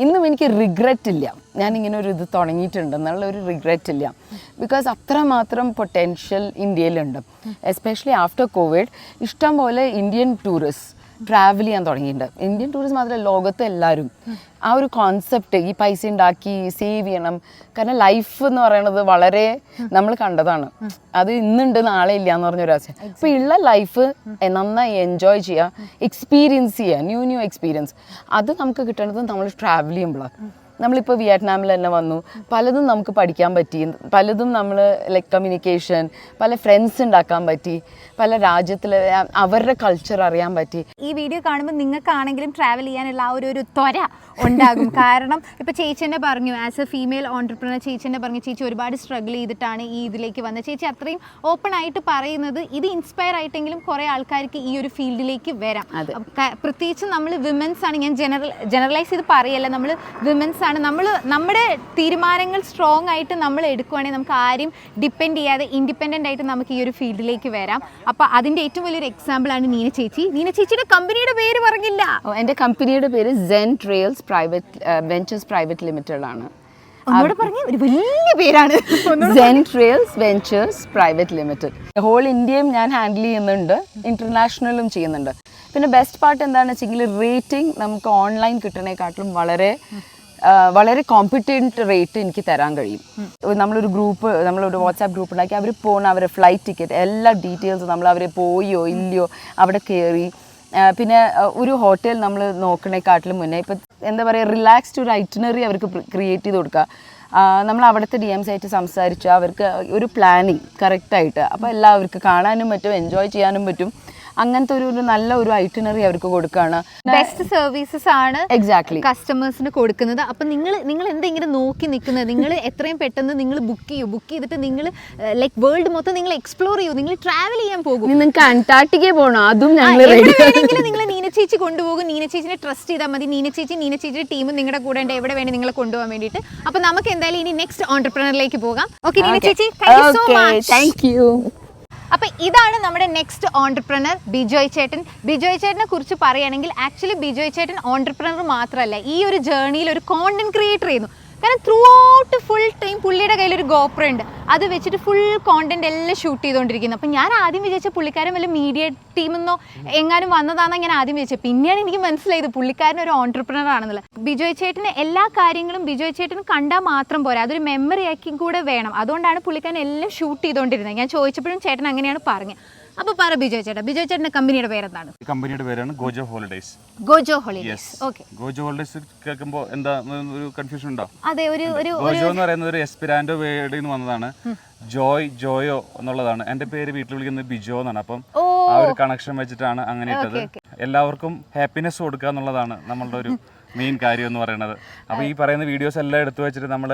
ഇന്നും എനിക്ക് റിഗ്രറ്റ് ഇല്ല, ഞാനിങ്ങനെ ഒരു ഇത് തുടങ്ങിയിട്ടുണ്ടെന്നുള്ള ഒരു റിഗ്രറ്റ് ഇല്ല. ബിക്കോസ് അത്രമാത്രം പൊട്ടൻഷ്യൽ ഇന്ത്യയിലുണ്ട്. എസ്പെഷ്യലി ആഫ്റ്റർ കോവിഡ് ഇഷ്ടം പോലെ ഇന്ത്യൻ ടൂറിസ്റ്റ് ട്രാവൽ ചെയ്യാൻ തുടങ്ങിയിട്ടുണ്ട്. ഇന്ത്യൻ ടൂറിസ്റ്റ് മാത്രമല്ല, ലോകത്തെ എല്ലാവരും ആ ഒരു കോൺസെപ്റ്റ് ഈ പൈസ ഉണ്ടാക്കി സേവ് ചെയ്യണം. കാരണം ലൈഫ് എന്ന് പറയുന്നത് വളരെ നമ്മൾ കണ്ടതാണ്, അത് ഇന്നുണ്ട് നാളെ ഇല്ല എന്ന് പറഞ്ഞൊരു ആശയം. അപ്പോൾ ഉള്ള ലൈഫ് നന്നായി എൻജോയ് ചെയ്യുക, എക്സ്പീരിയൻസ് ചെയ്യുക, ന്യൂ എക്സ്പീരിയൻസ്. അത് നമുക്ക് കിട്ടുന്നത് നമ്മൾ ട്രാവൽ ചെയ്യുമ്പോഴാണ്. നമ്മളിപ്പോൾ വിയറ്റ്നാമിൽ തന്നെ വന്നു, പലതും നമുക്ക് പഠിക്കാൻ പറ്റി, പലതും നമ്മൾ ലൈക്ക് കമ്മ്യൂണിക്കേഷൻ, പല ഫ്രണ്ട്സ് ഉണ്ടാക്കാൻ പറ്റി, പല രാജ്യത്തിൽ അവരുടെ കൾച്ചർ അറിയാൻ പറ്റി. ഈ വീഡിയോ കാണുമ്പോൾ നിങ്ങൾക്കാണെങ്കിലും ട്രാവൽ ചെയ്യാനുള്ള ആ ഒരു ത്വര ഉണ്ടാകും. കാരണം ഇപ്പോൾ ചേച്ചി തന്നെ പറഞ്ഞു, ആസ് എ ഫീമെയിൽ ഓൺട്രപ്രണർ ചേച്ചി തന്നെ പറഞ്ഞു, ചേച്ചി ഒരുപാട് സ്ട്രഗിൾ ചെയ്തിട്ടാണ് ഈ ഇതിലേക്ക് വന്നത്. ചേച്ചി അത്രയും ഓപ്പൺ ആയിട്ട് പറയുന്നത് ഇത് ഇൻസ്പയർ ആയിട്ടെങ്കിലും കുറേ ആൾക്കാർക്ക് ഈ ഒരു ഫീൽഡിലേക്ക് വരാം. പ്രത്യേകിച്ച് നമ്മൾ വിമൻസ് ആണ്, ഞാൻ ജനറലൈസ് ചെയ്ത് പറയല്ല, നമ്മൾ വിമൻസ് ആണ്. നമ്മൾ നമ്മുടെ തീരുമാനങ്ങൾ സ്ട്രോങ് ആയിട്ട് നമ്മൾ എടുക്കുവാണെങ്കിൽ നമുക്ക് ആരും ഡിപ്പെൻഡ് ചെയ്യാതെ ഇൻഡിപെൻഡൻ്റ് ആയിട്ട് നമുക്ക് ഈ ഒരു ഫീൽഡിലേക്ക് വരാം. അപ്പോൾ അതിൻ്റെ ഏറ്റവും വലിയൊരു എക്സാമ്പിളാണ് നീന ചേച്ചി. നീന ചേച്ചിയുടെ കമ്പനിയുടെ പേര് പറഞ്ഞില്ല. എൻ്റെ കമ്പനിയുടെ പേര് Zen Trails Ventures Private Limited ആണ്. ഒന്നുകൂടെ പറഞ്ഞ ഒരു വലിയ പേരാണ്, Zen Trails Ventures Private Limited. Whole ഇന്ത്യയും ഞാൻ ഹാൻഡിൽ ചെയ്യുന്നുണ്ട്, ഇന്റർനാഷണലും ചെയ്യുന്നുണ്ട്. പിന്നെ ബെസ്റ്റ് പാർട്ട് എന്താണെന്ന് വെച്ചെങ്കിൽ റേറ്റിംഗ് നമുക്ക് ഓൺലൈൻ കിട്ടണേക്കാട്ടിലും വളരെ കോമ്പറ്റൻറ്റ് റേറ്റ് എനിക്ക് തരാൻ കഴിയും. നമ്മളൊരു വാട്സാപ്പ് ഗ്രൂപ്പ് ഉണ്ടാക്കി അവർ പോകണം, അവരുടെ ഫ്ലൈറ്റ് ടിക്കറ്റ് എല്ലാ ഡീറ്റെയിൽസും നമ്മൾ അവർ പോയോ ഇല്ലയോ അവിടെ കയറി, പിന്നെ ഒരു ഹോട്ടൽ നമ്മൾ നോക്കണേക്കാട്ടിലും മുന്നേ ഇപ്പം എന്താ പറയുക റിലാക്സ്ഡ് ഒരു ഐറ്റിനറി അവർക്ക് ക്രിയേറ്റ് ചെയ്ത് കൊടുക്കുക. നമ്മൾ അവിടുത്തെ DMs ആയിട്ട് സംസാരിച്ച് അവർക്ക് ഒരു പ്ലാനിങ് കറക്റ്റായിട്ട്, അപ്പോൾ എല്ലാവർക്കും കാണാനും പറ്റും, എൻജോയ് ചെയ്യാനും പറ്റും. അങ്ങനത്തെ ഒരു നല്ല ഒരു ഐറ്റിനറി അവർക്ക് കൊടുക്കുകയാണ്. ബെസ്റ്റ് സർവീസസ് ആണ് എക്സാക്ട്ലി കസ്റ്റമേഴ്സിന് കൊടുക്കുന്നത്. അപ്പം നിങ്ങൾ എന്തെങ്കിലും നോക്കി നിൽക്കുന്നത്, നിങ്ങൾ എത്രയും പെട്ടെന്ന് നിങ്ങൾ ബുക്ക് ചെയ്തിട്ട് നിങ്ങൾ ലൈക്ക് വേൾഡ് മൊത്തം നിങ്ങൾ എക്സ്പ്ലോർ ചെയ്യൂ, നിങ്ങൾ ട്രാവൽ ചെയ്യാൻ പോകും. നിങ്ങൾക്ക് അന്റാർട്ടിക്ക പോകണം, അതും ഞങ്ങൾ നിങ്ങൾ നീന ചേച്ചി കൊണ്ടുപോകും. നീന ചേച്ചിനെ ട്രസ്റ്റ് ചെയ്താൽ മതി. നീന ചേച്ചിയുടെ ടീമും നിങ്ങളുടെ കൂടെ ഉണ്ട്, എവിടെ വേണേ നിങ്ങളെ കൊണ്ടുപോകാൻ വേണ്ടിയിട്ട്. അപ്പം നമുക്ക് എന്തായാലും ഇനി നെക്സ്റ്റ് ഓൺടർപ്രണറിലേക്ക് പോകാം. ഓക്കെ നീന ചേച്ചി, താങ്ക് യു. അപ്പൊ ഇതാണ് നമ്മുടെ നെക്സ്റ്റ് ഓൺടർപ്രണർ ബിജോയ് ചേട്ടൻ. ബിജോയ് ചേട്ടനെ കുറിച്ച് പറയുകയാണെങ്കിൽ ആക്ച്വലി ബിജോയ് ചേട്ടൻ ഓൺടർപ്രണർ മാത്രമല്ല, ഈ ഒരു ജേർണിയിൽ ഒരു കോണ്ടന്റ് ക്രിയേറ്റർ ചെയ്യുന്നു. കാരണം ത്രൂ ഔട്ട് ഫുൾ ടൈം പുള്ളിയുടെ കയ്യിലൊരു ഗോപ്രോ ഉണ്ട്, അത് വെച്ചിട്ട് ഫുൾ കോണ്ടന്റ് എല്ലാം ഷൂട്ട് ചെയ്തുകൊണ്ടിരിക്കുന്നു. അപ്പം ഞാൻ ആദ്യം വിചാരിച്ച പുള്ളിക്കാരൻ വല്ല മീഡിയ ടീമെന്നോ എങ്ങാനും വന്നതാണെന്ന് ഞാൻ ആദ്യം വിചാരിച്ചത്. പിന്നെയാണ് എനിക്ക് മനസ്സിലായത് പുള്ളിക്കാരൻ ഒരു ഓൺടർപ്രണർ ആണെന്നുള്ളത്. ബിജോയ് ചേട്ടന് എല്ലാ കാര്യങ്ങളും ബിജോയ് ചേട്ടൻ കണ്ടാൽ മാത്രം പോരാ, അതൊരു മെമ്മറി ആക്കി കൂടെ വേണം. അതുകൊണ്ടാണ് പുള്ളിക്കാരൻ എല്ലാം ഷൂട്ട് ചെയ്തുകൊണ്ടിരുന്നത്. ഞാൻ ചോദിച്ചപ്പോഴും ചേട്ടൻ അങ്ങനെയാണ് പറഞ്ഞത്. അപ്പോൾ പറ ബിജോയ് ചേട്ടൻ്റെ കമ്പനിയുടെ പേരെന്താണ്? കമ്പനിയുടെ പേരാണ് Gojo holidays. Gojo holidays. Okay. Gojo holidays കേൾക്കുമ്പോൾ എന്താ ഒരു കൺഫ്യൂഷൻ ഉണ്ടോ? അതെ, ഒരു ഗോജോ എന്ന് പറയുന്നത് ഒരു എസ്പിരാൻഡോ വേർഡിൽ നിന്ന് വന്നതാണ്. ജോയോ എന്നുള്ളതാണ്. എൻ്റെ പേര് വീട്ടിൽ വിളിക്കുന്നത് ബിജോ എന്നാണ്. അപ്പം ആ ഒരു കണക്ഷൻ വെച്ചിട്ടാണ് അങ്ങനെ ഇട്ടത്. എല്ലാവർക്കും ഹാപ്പിനെസ് കൊടുക്കുക എന്നുള്ളതാണ് നമ്മളുടെ ഒരു മെയിൻ കാര്യം എന്ന് പറയുന്നത്. അപ്പോൾ ഈ പറയുന്ന വീഡിയോസ് എല്ലാം എടുത്തു വെച്ചിട്ട് നമ്മൾ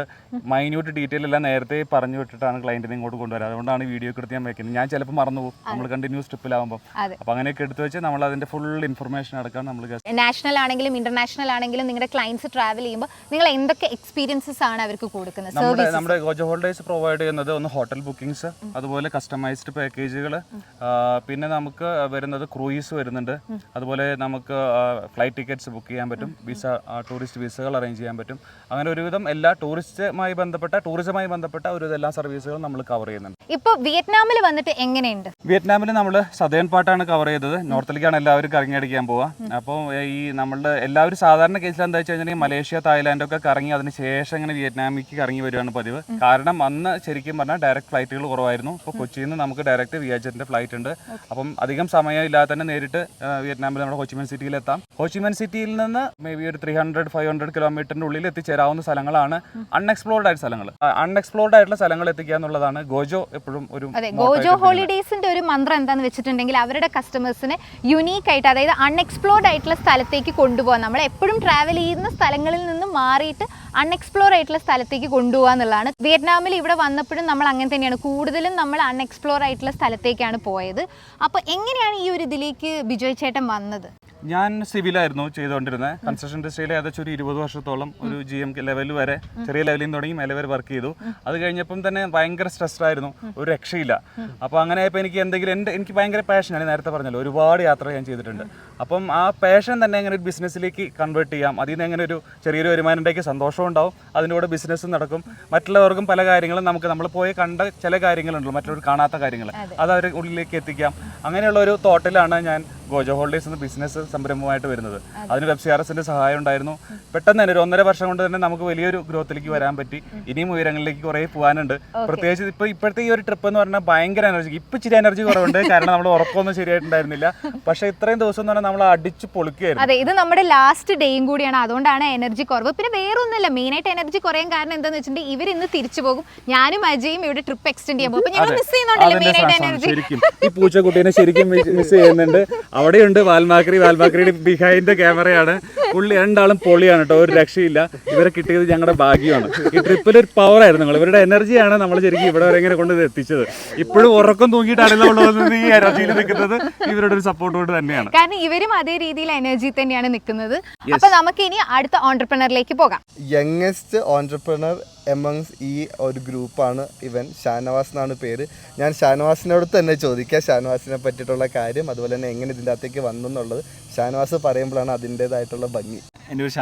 മൈന്യൂട്ട് ഡീറ്റെയിൽ എല്ലാം നേരത്തെ പറഞ്ഞു വിട്ടിട്ടാണ് ക്ലയൻറ്റിനെ ഇങ്ങോട്ട് കൊണ്ടുവരാറ്. അതുകൊണ്ടാണ് വീഡിയോ എടുത്ത് ഞാൻ വെക്കുന്നത്. ഞാൻ ചിലപ്പോൾ മറന്നു പോകും നമ്മൾ കണ്ടിന്യൂസ് ട്രിപ്പിലാവുമ്പോൾ. അപ്പോൾ അങ്ങനെയൊക്കെ എടുത്തു വെച്ച് നമ്മൾ അതിൻ്റെ ഫുൾ ഇൻഫർമേഷൻ അടക്കം നമ്മൾ നാഷണൽ ആണെങ്കിലും ഇന്റർനാഷണൽ ആണെങ്കിലും നിങ്ങളുടെ ക്ലയൻസ് ട്രാവൽ ചെയ്യുമ്പോൾ നിങ്ങൾ എന്തൊക്കെ എക്സ്പീരിയൻസസ് ആണ് അവർക്ക് കൊടുക്കുന്നത്? നമ്മുടെ ഗോജോ ഹോളിഡേയ്സ് പ്രൊവൈഡ് ചെയ്യുന്നത് ഒന്ന് ഹോട്ടൽ ബുക്കിംഗ്സ്, അതുപോലെ കസ്റ്റമൈസ്ഡ് പാക്കേജുകൾ, പിന്നെ നമുക്ക് വരുന്നത് ക്രൂയിസ് വരുന്നുണ്ട്, അതുപോലെ നമുക്ക് ഫ്ലൈറ്റ് ടിക്കറ്റ്സ് ബുക്ക് ചെയ്യാൻ പറ്റും, ടൂറിസ്റ്റ് വിസകൾ അറേഞ്ച് ചെയ്യാൻ പറ്റും. അങ്ങനെ ഒരുവിധം എല്ലാ ടൂറിസവുമായി ബന്ധപ്പെട്ട ഒരു എല്ലാ സർവീസുകളും നമ്മൾ കവർ ചെയ്യുന്നുണ്ട്. ഇപ്പോൾ വിയറ്റ്നാമിൽ വന്നിട്ട് എങ്ങനെയുണ്ട്? വിയറ്റ്നാമിൽ നമ്മൾ സദേൺ പാർട്ടാണ് കവർ ചെയ്തത്. നോർത്തിലേക്കാണ് എല്ലാവരും കറങ്ങിയടിക്കാൻ പോവുക. അപ്പോൾ ഈ നമ്മളുടെ എല്ലാവരും സാധാരണ കേസിൽ എന്താ വെച്ച് കഴിഞ്ഞാൽ മലേഷ്യ, തായ്ലാൻഡൊക്കെ കറങ്ങി അതിന് ശേഷം ഇങ്ങനെ വിയറ്റ്നാമിലേക്ക് കറങ്ങി വരികയാണ് പതിവ്. കാരണം അന്ന് ശരിക്കും പറഞ്ഞാൽ ഡയറക്റ്റ് ഫ്ലൈറ്റുകൾ കുറവായിരുന്നു. ഇപ്പോൾ കൊച്ചിയിൽ നിന്ന് നമുക്ക് ഡയറക്റ്റ് വിയാജറ്റിൻ്റെ ഫ്ലൈറ്റ് ഉണ്ട്. അപ്പം അധികം സമയമില്ലാതെ തന്നെ നേരിട്ട് വിയറ്റ്നാമിൽ നമ്മുടെ ഹോച്ചിമിൻ സിറ്റിയിലെത്താം. ഹോച്ചിമിൻ സിറ്റിയിൽ നിന്ന് മേ ബി ഒരു 300-500 കിലോമീറ്ററിന്റെ ഉള്ളിൽ എത്തിച്ചേരാവുന്ന സ്ഥലങ്ങളാണ് അൺഎക്സ്പ്ലോർഡ് ആയ സ്ഥലങ്ങൾ. അൺഎക്സ്പ്ലോർഡ് ആയിട്ടുള്ള സ്ഥലങ്ങൾ എത്തിക്കുക എന്നുള്ളതാണ് ഗോജോ എപ്പോഴും ഒരു. അതെ, ഗോജോ ഹോളിഡേയ്സിന്റെ ഒരു മന്ത്രം എന്താന്ന് വെച്ചിട്ടുണ്ടെങ്കിൽ അവരുടെ കസ്റ്റമേഴ്സിനെ യുണീക്ക് ആയിട്ട്, അതായത് അൺഎക്സ്പ്ലോർഡ് ആയിട്ടുള്ള സ്ഥലത്തേക്ക് കൊണ്ടുപോകാൻ, നമ്മൾ എപ്പോഴും ട്രാവൽ ചെയ്യുന്ന സ്ഥലങ്ങളിൽ നിന്ന് മാറിയിട്ട് അൺഎക്സ്പ്ലോർ ആയിട്ടുള്ള സ്ഥലത്തേക്ക് കൊണ്ടുപോകുക എന്നുള്ളതാണ്. വിയറ്റ്നാമിൽ ഇവിടെ വന്നപ്പോഴും നമ്മൾ അങ്ങനെ തന്നെയാണ്, കൂടുതലും നമ്മൾ അൺഎക്സ്പ്ലോർ ആയിട്ടുള്ള സ്ഥലത്തേക്കാണ് പോയത്. അപ്പോൾ എങ്ങനെയാണ് ഈ ഒരു ഇതിലേക്ക് ബിജോയ് ചേട്ടൻ വന്നത്? ഞാൻ സിവിലായിരുന്നു ചെയ്തുകൊണ്ടിരുന്നത്. കൺസ്ട്രക്ഷൻ ഇൻഡസ്ട്രിയിൽ ഏകദേശം ഒരു 20 വർഷത്തോളം ഒരു GM ലെവൽ വരെ, ചെറിയ ലെവലിൽ നിന്ന് തുടങ്ങി മേലെ വരെ വർക്ക് ചെയ്തു. അത് കഴിഞ്ഞപ്പം തന്നെ ഭയങ്കര സ്ട്രെസ്ഡ് ആയിരുന്നു, ഒരു രക്ഷയില്ല. അപ്പോൾ അങ്ങനെ ആയപ്പോൾ എനിക്ക് ഭയങ്കര പാഷനാണ്. നേരത്തെ പറഞ്ഞല്ലോ, ഒരുപാട് യാത്ര ഞാൻ ചെയ്തിട്ടുണ്ട്. അപ്പം ആ പാഷൻ തന്നെ എങ്ങനെ ഒരു ബിസിനസ്സിലേക്ക് കൺവേർട്ട് ചെയ്യാം, അതിൽ നിന്ന് എങ്ങനെ ഒരു ചെറിയൊരു വരുമാനം ഉണ്ടാക്കി സന്തോഷം ഉണ്ടാവും, അതിൻ്റെ കൂടെ ബിസിനസ്സും നടക്കും. മറ്റുള്ളവർക്കും പല കാര്യങ്ങളും നമ്മൾ പോയി കണ്ട ചില കാര്യങ്ങളുണ്ടല്ലോ, മറ്റുള്ളവർ കാണാത്ത കാര്യങ്ങൾ, അത് അവരുടെ ഉള്ളിലേക്ക് എത്തിക്കാം. അങ്ങനെയുള്ള ഒരു തോട്ടിലാണ് ഞാൻ ഗോജോ ഹോളിഡേയ്സ് എന്ന ബിസിനസ് സംരംഭമായിട്ട് വരുന്നത്. അതിന് WebCRSന്റെ സഹായം ഉണ്ടായിരുന്നു. പെട്ടെന്ന് തന്നെ ഒരു 1.5 വർഷം കൊണ്ട് തന്നെ നമുക്ക് വലിയൊരു ഗ്രോത്തിലേക്ക് വരാൻ പറ്റി. ഇനിയും ഉയരങ്ങളിലേക്ക് കുറേ പോകാനുണ്ട്. പ്രത്യേകിച്ച് ഇപ്പോഴത്തെ ഈ ഒരു ട്രിപ്പ് എന്ന് പറഞ്ഞാൽ ഭയങ്കര എനർജി. ഇപ്പം ഇച്ചിരി എനർജി കുറവുണ്ട്, കാരണം നമ്മൾ ഉറക്കമൊന്നും ശരിയായിട്ടുണ്ടായിരുന്നില്ല. പക്ഷേ ഇത്രയും ദിവസം എന്ന് പറഞ്ഞാൽ നമ്മൾ അടിച്ച് പൊളിക്കുകയായിരുന്നു. അതെ, ഇത് നമ്മുടെ ലാസ്റ്റ് ഡേയും കൂടിയാണ്, അതുകൊണ്ടാണ് എനർജി കുറവ്. പിന്നെ വേറെ ഒന്നുമില്ല, മെയിനായിട്ട് എനർജി കുറയാൻ കാരണം എന്താണെന്ന് വെച്ചിട്ടുണ്ടെങ്കിൽ ഇവർ ഇന്ന് തിരിച്ചു പോകും, ഞാനും അജയും ഇവിടെ ട്രിപ്പ് എക്സ്റ്റെൻഡ് ചെയ്യാൻ പോകും. ഞങ്ങൾ മിസ് ചെയ്യുന്നുണ്ടല്ലോ മെയിനായിട്ട് എനർജി. ശരിക്കും ഈ പൂച്ചക്കുട്ടീനെ ശരിക്കും മിസ് ചെയ്യുന്നുണ്ട്. അവിടെയുണ്ട് വാൽമാക്രിയുടെ ബിഹൈൻഡ് ക്യാമറയാണ്. പുള്ളി രണ്ടാളും പൊളിയാണ് കേട്ടോ, ഒരു രക്ഷയില്ല. ഇവരെ കിട്ടിയത് ഞങ്ങളുടെ ഭാഗ്യമാണ്. ഈ ട്രിപ്പിലൊരു പവറായിരുന്നു നിങ്ങൾ, ഇവരുടെ എനർജിയാണ് നമ്മൾ ശരിക്കും ഇവിടെ വരെ ഇങ്ങനെ കൊണ്ട് എത്തിച്ചത്. ഇപ്പോഴും ഉറക്കം തൂങ്ങിയിട്ടാണ് നമ്മൾ ഈ എനർജിയിൽ നിൽക്കുന്നത്, ഇവരുടെ ഒരു സപ്പോർട്ട് കൊണ്ട് തന്നെയാണ്. കാരണം ഇവരും അതേ രീതിയിൽ എനർജി തന്നെയാണ് നിൽക്കുന്നത്. അപ്പൊ നമുക്ക് ഇനി അടുത്ത ഓൺടർപ്രണറിലേക്ക് പോകാം. യങ്ങസ്റ്റ് ഓൺടർപ്രണർ എമംഗ്സ് ഈ ഒരു ഗ്രൂപ്പാണ് ഇവൻ. ഷാനവാസ് എന്നാണ് പേര്. ഞാൻ ഷാനവാസിനോട് തന്നെ ചോദിക്കുക ഷാനവാസിനെ പറ്റിയിട്ടുള്ള കാര്യം, അതുപോലെ തന്നെ എങ്ങനെ ഇതിൻ്റെ അകത്തേക്ക് വന്നു എന്നുള്ളത്. ഷാനവാസ് പറയുമ്പോഴാണ് അതിൻ്റെതായിട്ടുള്ള ഭംഗി. എൻ്റെ ഒരു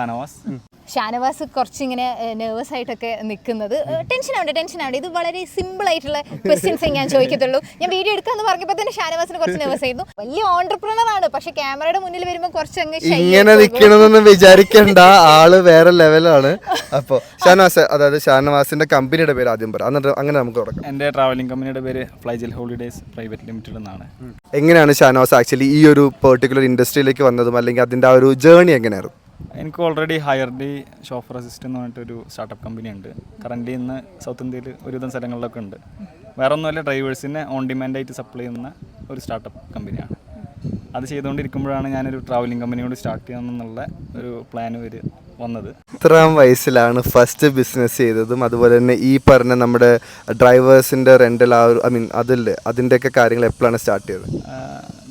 ഷാനവാസ് കുറച്ചിങ്ങനെ നെർവസ് ആയിട്ടൊക്കെ നിൽക്കുന്നത്. ടെൻഷൻ ആവണ്ട, ഇത് വളരെ സിമ്പിൾ ആയിട്ടുള്ള ക്വസ്റ്റ്യൻസ് ഞാൻ ചോദിക്കത്തുള്ളൂ. ഞാൻ വീഡിയോ എടുക്കാന്ന് പറഞ്ഞപ്പോൾ തന്നെ ഷാനവാസിന് കുറച്ച് നെർവസ് ആയിരുന്നു. വലിയ ഓൺടർപ്രണർ ആണ്, പക്ഷെ ക്യാമറയുടെ മുന്നിൽ വരുമ്പോൾ കുറച്ച് ഇങ്ങനെ നിൽക്കണമെന്നൊന്നും വിചാരിക്കേണ്ട, ആള് വേറെ ലെവലാണ്. അപ്പോൾ ഷാനവാസ്, അതായത് ഷാനവാസിന്റെ കമ്പനിയുടെ പേര് ആദ്യം പറ, എന്നിട്ട് അങ്ങനെ നമുക്ക് തുടങ്ങാം. എൻ്റെ ട്രാവലിംഗ് കമ്പനിയുടെ പേര് ഫ്ലൈജൽ ഹോളിഡേയ്സ് പ്രൈവറ്റ് ലിമിറ്റഡ് എന്നാണ്. എങ്ങനെയാണ് ഷാനവാസ് ആക്ച്വലി ഈ ഒരു പെർട്ടിക്കുലർ ഇൻഡസ്ട്രിയിലേക്ക് വന്നതും, അല്ലെങ്കിൽ അതിൻ്റെ ആ ഒരു ജേർണി എങ്ങനെയായിരുന്നു? എനിക്ക് ഓൾറെഡി ഹയർഡി ഷോഫർ അസിസ്റ്റ് എന്ന് പറഞ്ഞിട്ടൊരു സ്റ്റാർട്ടപ്പ് കമ്പനി ഉണ്ട്. കറൻ്റ് ഇന്ന് സൗത്ത് ഇന്ത്യയിൽ ഒരുവിധം സ്ഥലങ്ങളിലൊക്കെ ഉണ്ട്. വേറെ ഒന്നുമല്ല, ഡ്രൈവേഴ്സിനെ ഓൺ ഡിമാൻഡായിട്ട് സപ്ലൈ ചെയ്യുന്ന ഒരു സ്റ്റാർട്ടപ്പ് കമ്പനിയാണ്. അത് ചെയ്തുകൊണ്ടിരിക്കുമ്പോഴാണ് ഞാനൊരു ട്രാവലിംഗ് കമ്പനിയോട് സ്റ്റാർട്ട് ചെയ്യണമെന്നുള്ള ഒരു പ്ലാൻ വന്നത്. ഇത്രാം വയസ്സിലാണ് ഫസ്റ്റ് ബിസിനസ് ചെയ്തതും അതുപോലെ തന്നെ ഈ പറഞ്ഞ നമ്മുടെ ഡ്രൈവേഴ്സിൻ്റെ റെൻ്റൽ അതിൻ്റെയൊക്കെ കാര്യങ്ങൾ എപ്പോഴാണ് സ്റ്റാർട്ട് ചെയ്തത്?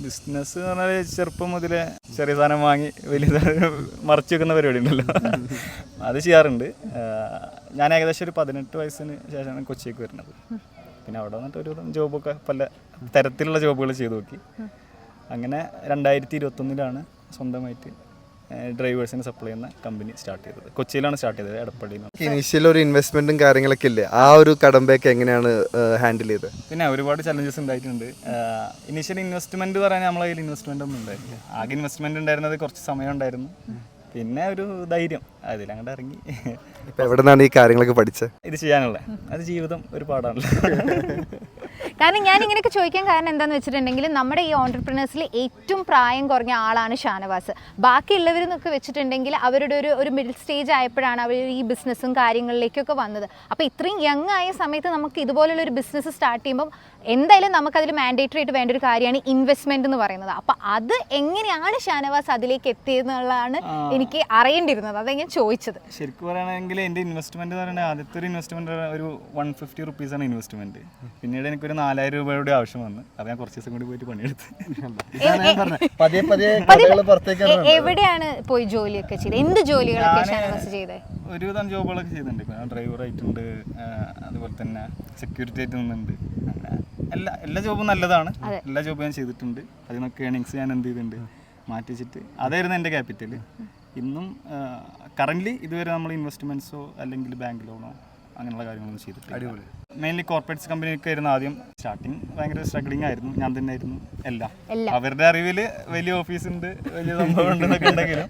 ബിസിനസ് എന്ന് പറഞ്ഞാൽ ചെറുപ്പം മുതലേ ചെറിയ സാധനം വാങ്ങി വലിയ സാധനം മറച്ചു വെക്കുന്ന പരിപാടി ഉണ്ടല്ലോ, അത് ചെയ്യാറുണ്ട്. ഞാൻ ഏകദേശം ഒരു 18 വയസ്സിന് ശേഷമാണ് കൊച്ചിക്ക് വരുന്നത്. പിന്നെ അവിടെ വന്നിട്ട് ഒരു ജോബൊക്കെ പല തരത്തിലുള്ള ജോബുകൾ ചെയ്തു നോക്കി. അങ്ങനെ 2021 സ്വന്തമായിട്ട് ഡ്രൈവേഴ്സിന് സപ്ലൈ ചെയ്യുന്ന കമ്പനി സ്റ്റാർട്ട് ചെയ്തത്. കൊച്ചിയിലാണ് സ്റ്റാർട്ട് ചെയ്തത്, എടപ്പള്ളിയിൽ. ഇനീഷ്യൽ ഒരു ഇൻവെസ്റ്റ്മെന്റും കാര്യങ്ങളൊക്കെ ഇല്ലേ, ആ ഒരു കടമ്പയൊക്കെ എങ്ങനെയാണ് ഹാൻഡിൽ ചെയ്തത്? പിന്നെ ഒരുപാട് ചലഞ്ചസ് ഉണ്ടായിട്ടുണ്ട്. ഇനീഷ്യൽ ഇൻവെസ്റ്റ്മെന്റ് പറയാൻ നമ്മളെ കയ്യിൽ ഇൻവെസ്റ്റ്മെന്റ് ഒന്നും ഉണ്ടായില്ല. ആകെ ഇൻവെസ്റ്റ്മെന്റ് ഉണ്ടായിരുന്നത് കുറച്ച് സമയം ഉണ്ടായിരുന്നു, പിന്നെ ഒരു ധൈര്യം, അതിലങ്ങോട്ട് ഇറങ്ങി. ഇപ്പം എവിടെ നിന്നാണ് ഈ കാര്യങ്ങളൊക്കെ പഠിച്ചത് ഇത് ചെയ്യാനുള്ള? അത് ജീവിതം ഒരു പാടാണല്ലോ. കാരണം ഞാൻ ഇങ്ങനെയൊക്കെ ചോദിക്കാൻ കാരണം എന്താണെന്ന് വെച്ചിട്ടുണ്ടെങ്കിൽ നമ്മുടെ ഈ ഓൺടർപ്രണേഴ്സിൽ ഏറ്റവും പ്രായം കുറഞ്ഞ ആളാണ് ഷാനവാസ്. ബാക്കിയുള്ളവരെന്നൊക്കെ വെച്ചിട്ടുണ്ടെങ്കിൽ അവരുടെ ഒരു മിഡിൽ സ്റ്റേജ് ആയപ്പോഴാണ് അവർ ഈ ബിസിനസ്സും കാര്യങ്ങളിലേക്കൊക്കെ വന്നത്. അപ്പോൾ ഇത്രയും യങ് ആയ സമയത്ത് നമുക്ക് ഇതുപോലുള്ള ഒരു ബിസിനസ് സ്റ്റാർട്ട് ചെയ്യുമ്പോൾ എന്തായാലും നമുക്കതിൽ മാൻഡേറ്ററി ആയിട്ട് വേണ്ട ഒരു കാര്യമാണ് ഇൻവെസ്റ്റ്മെന്റ് എന്ന് പറയുന്നത്. അപ്പോൾ അത് എങ്ങനെയാണ് ഷാനവാസ് അതിലേക്ക് എത്തിയെന്നുള്ളതാണ് എനിക്ക് അറിയേണ്ടിയിരുന്നത്, അതാണ് ഞാൻ ചോദിച്ചത്. ശരിക്കും പറയുകയാണെങ്കിൽ എൻ്റെ ഇൻവെസ്റ്റ്മെന്റ് എന്ന് പറയുന്നത് ആദ്യത്തെ ഒരു ഇൻവെസ്റ്റ്മെന്റ് ഒരു 150 റുപ്പീസാണ് ഇൻവെസ്റ്റ്മെന്റ്. പിന്നീട് എനിക്കൊരു 4000 രൂപയുടെ ആവശ്യം വന്നു. അത് ഞാൻ കുറച്ച് ദിവസം കൂടി പോയിട്ട് പണിയെടുത്ത്. എവിടെയാണ് പോയി ജോലിയൊക്കെ ചെയ്തത്? എന്ത് ജോലികളൊക്കെ ഷാനവാസ് ചെയ്തത്? ഒരുവിധം ജോബുകളൊക്കെ ചെയ്തിട്ടുണ്ട്. ഇപ്പോൾ ഡ്രൈവറായിട്ടുണ്ട്, അതുപോലെ തന്നെ സെക്യൂരിറ്റി ആയിട്ട് നിന്നുണ്ട്. അങ്ങനെ എല്ലാ ജോബും നല്ലതാണ്, എല്ലാ ജോബും ഞാൻ ചെയ്തിട്ടുണ്ട്. അതിനൊക്കെ ഏണിങ്സ് ഞാൻ എന്ത് ചെയ്തിട്ടുണ്ട് മാറ്റി വെച്ചിട്ട് അതായിരുന്നു എൻ്റെ ക്യാപിറ്റൽ. ഇന്നും കറൻ്റ്ലി ഇതുവരെ നമ്മൾ ഇൻവെസ്റ്റ്മെൻറ്റ്സോ അല്ലെങ്കിൽ ബാങ്ക് ലോണോ അങ്ങനെയുള്ള കാര്യങ്ങളൊന്നും ചെയ്തിട്ടില്ല. അടിപൊളി. മെയിൻലി കോർപ്പറേറ്റ്സ് കമ്പനിയൊക്കെ ആയിരുന്നു ആദ്യം സ്റ്റാർട്ടിങ്. ഭയങ്കര സ്ട്രഗ്ലിംഗ് ആയിരുന്നു, ഞാൻ തന്നെ ആയിരുന്നു എല്ലാം. അവരുടെ അറിവിൽ വലിയ ഓഫീസുണ്ട്, വലിയ സംഭവം ഉണ്ടെന്നൊക്കെ ഉണ്ടെങ്കിലും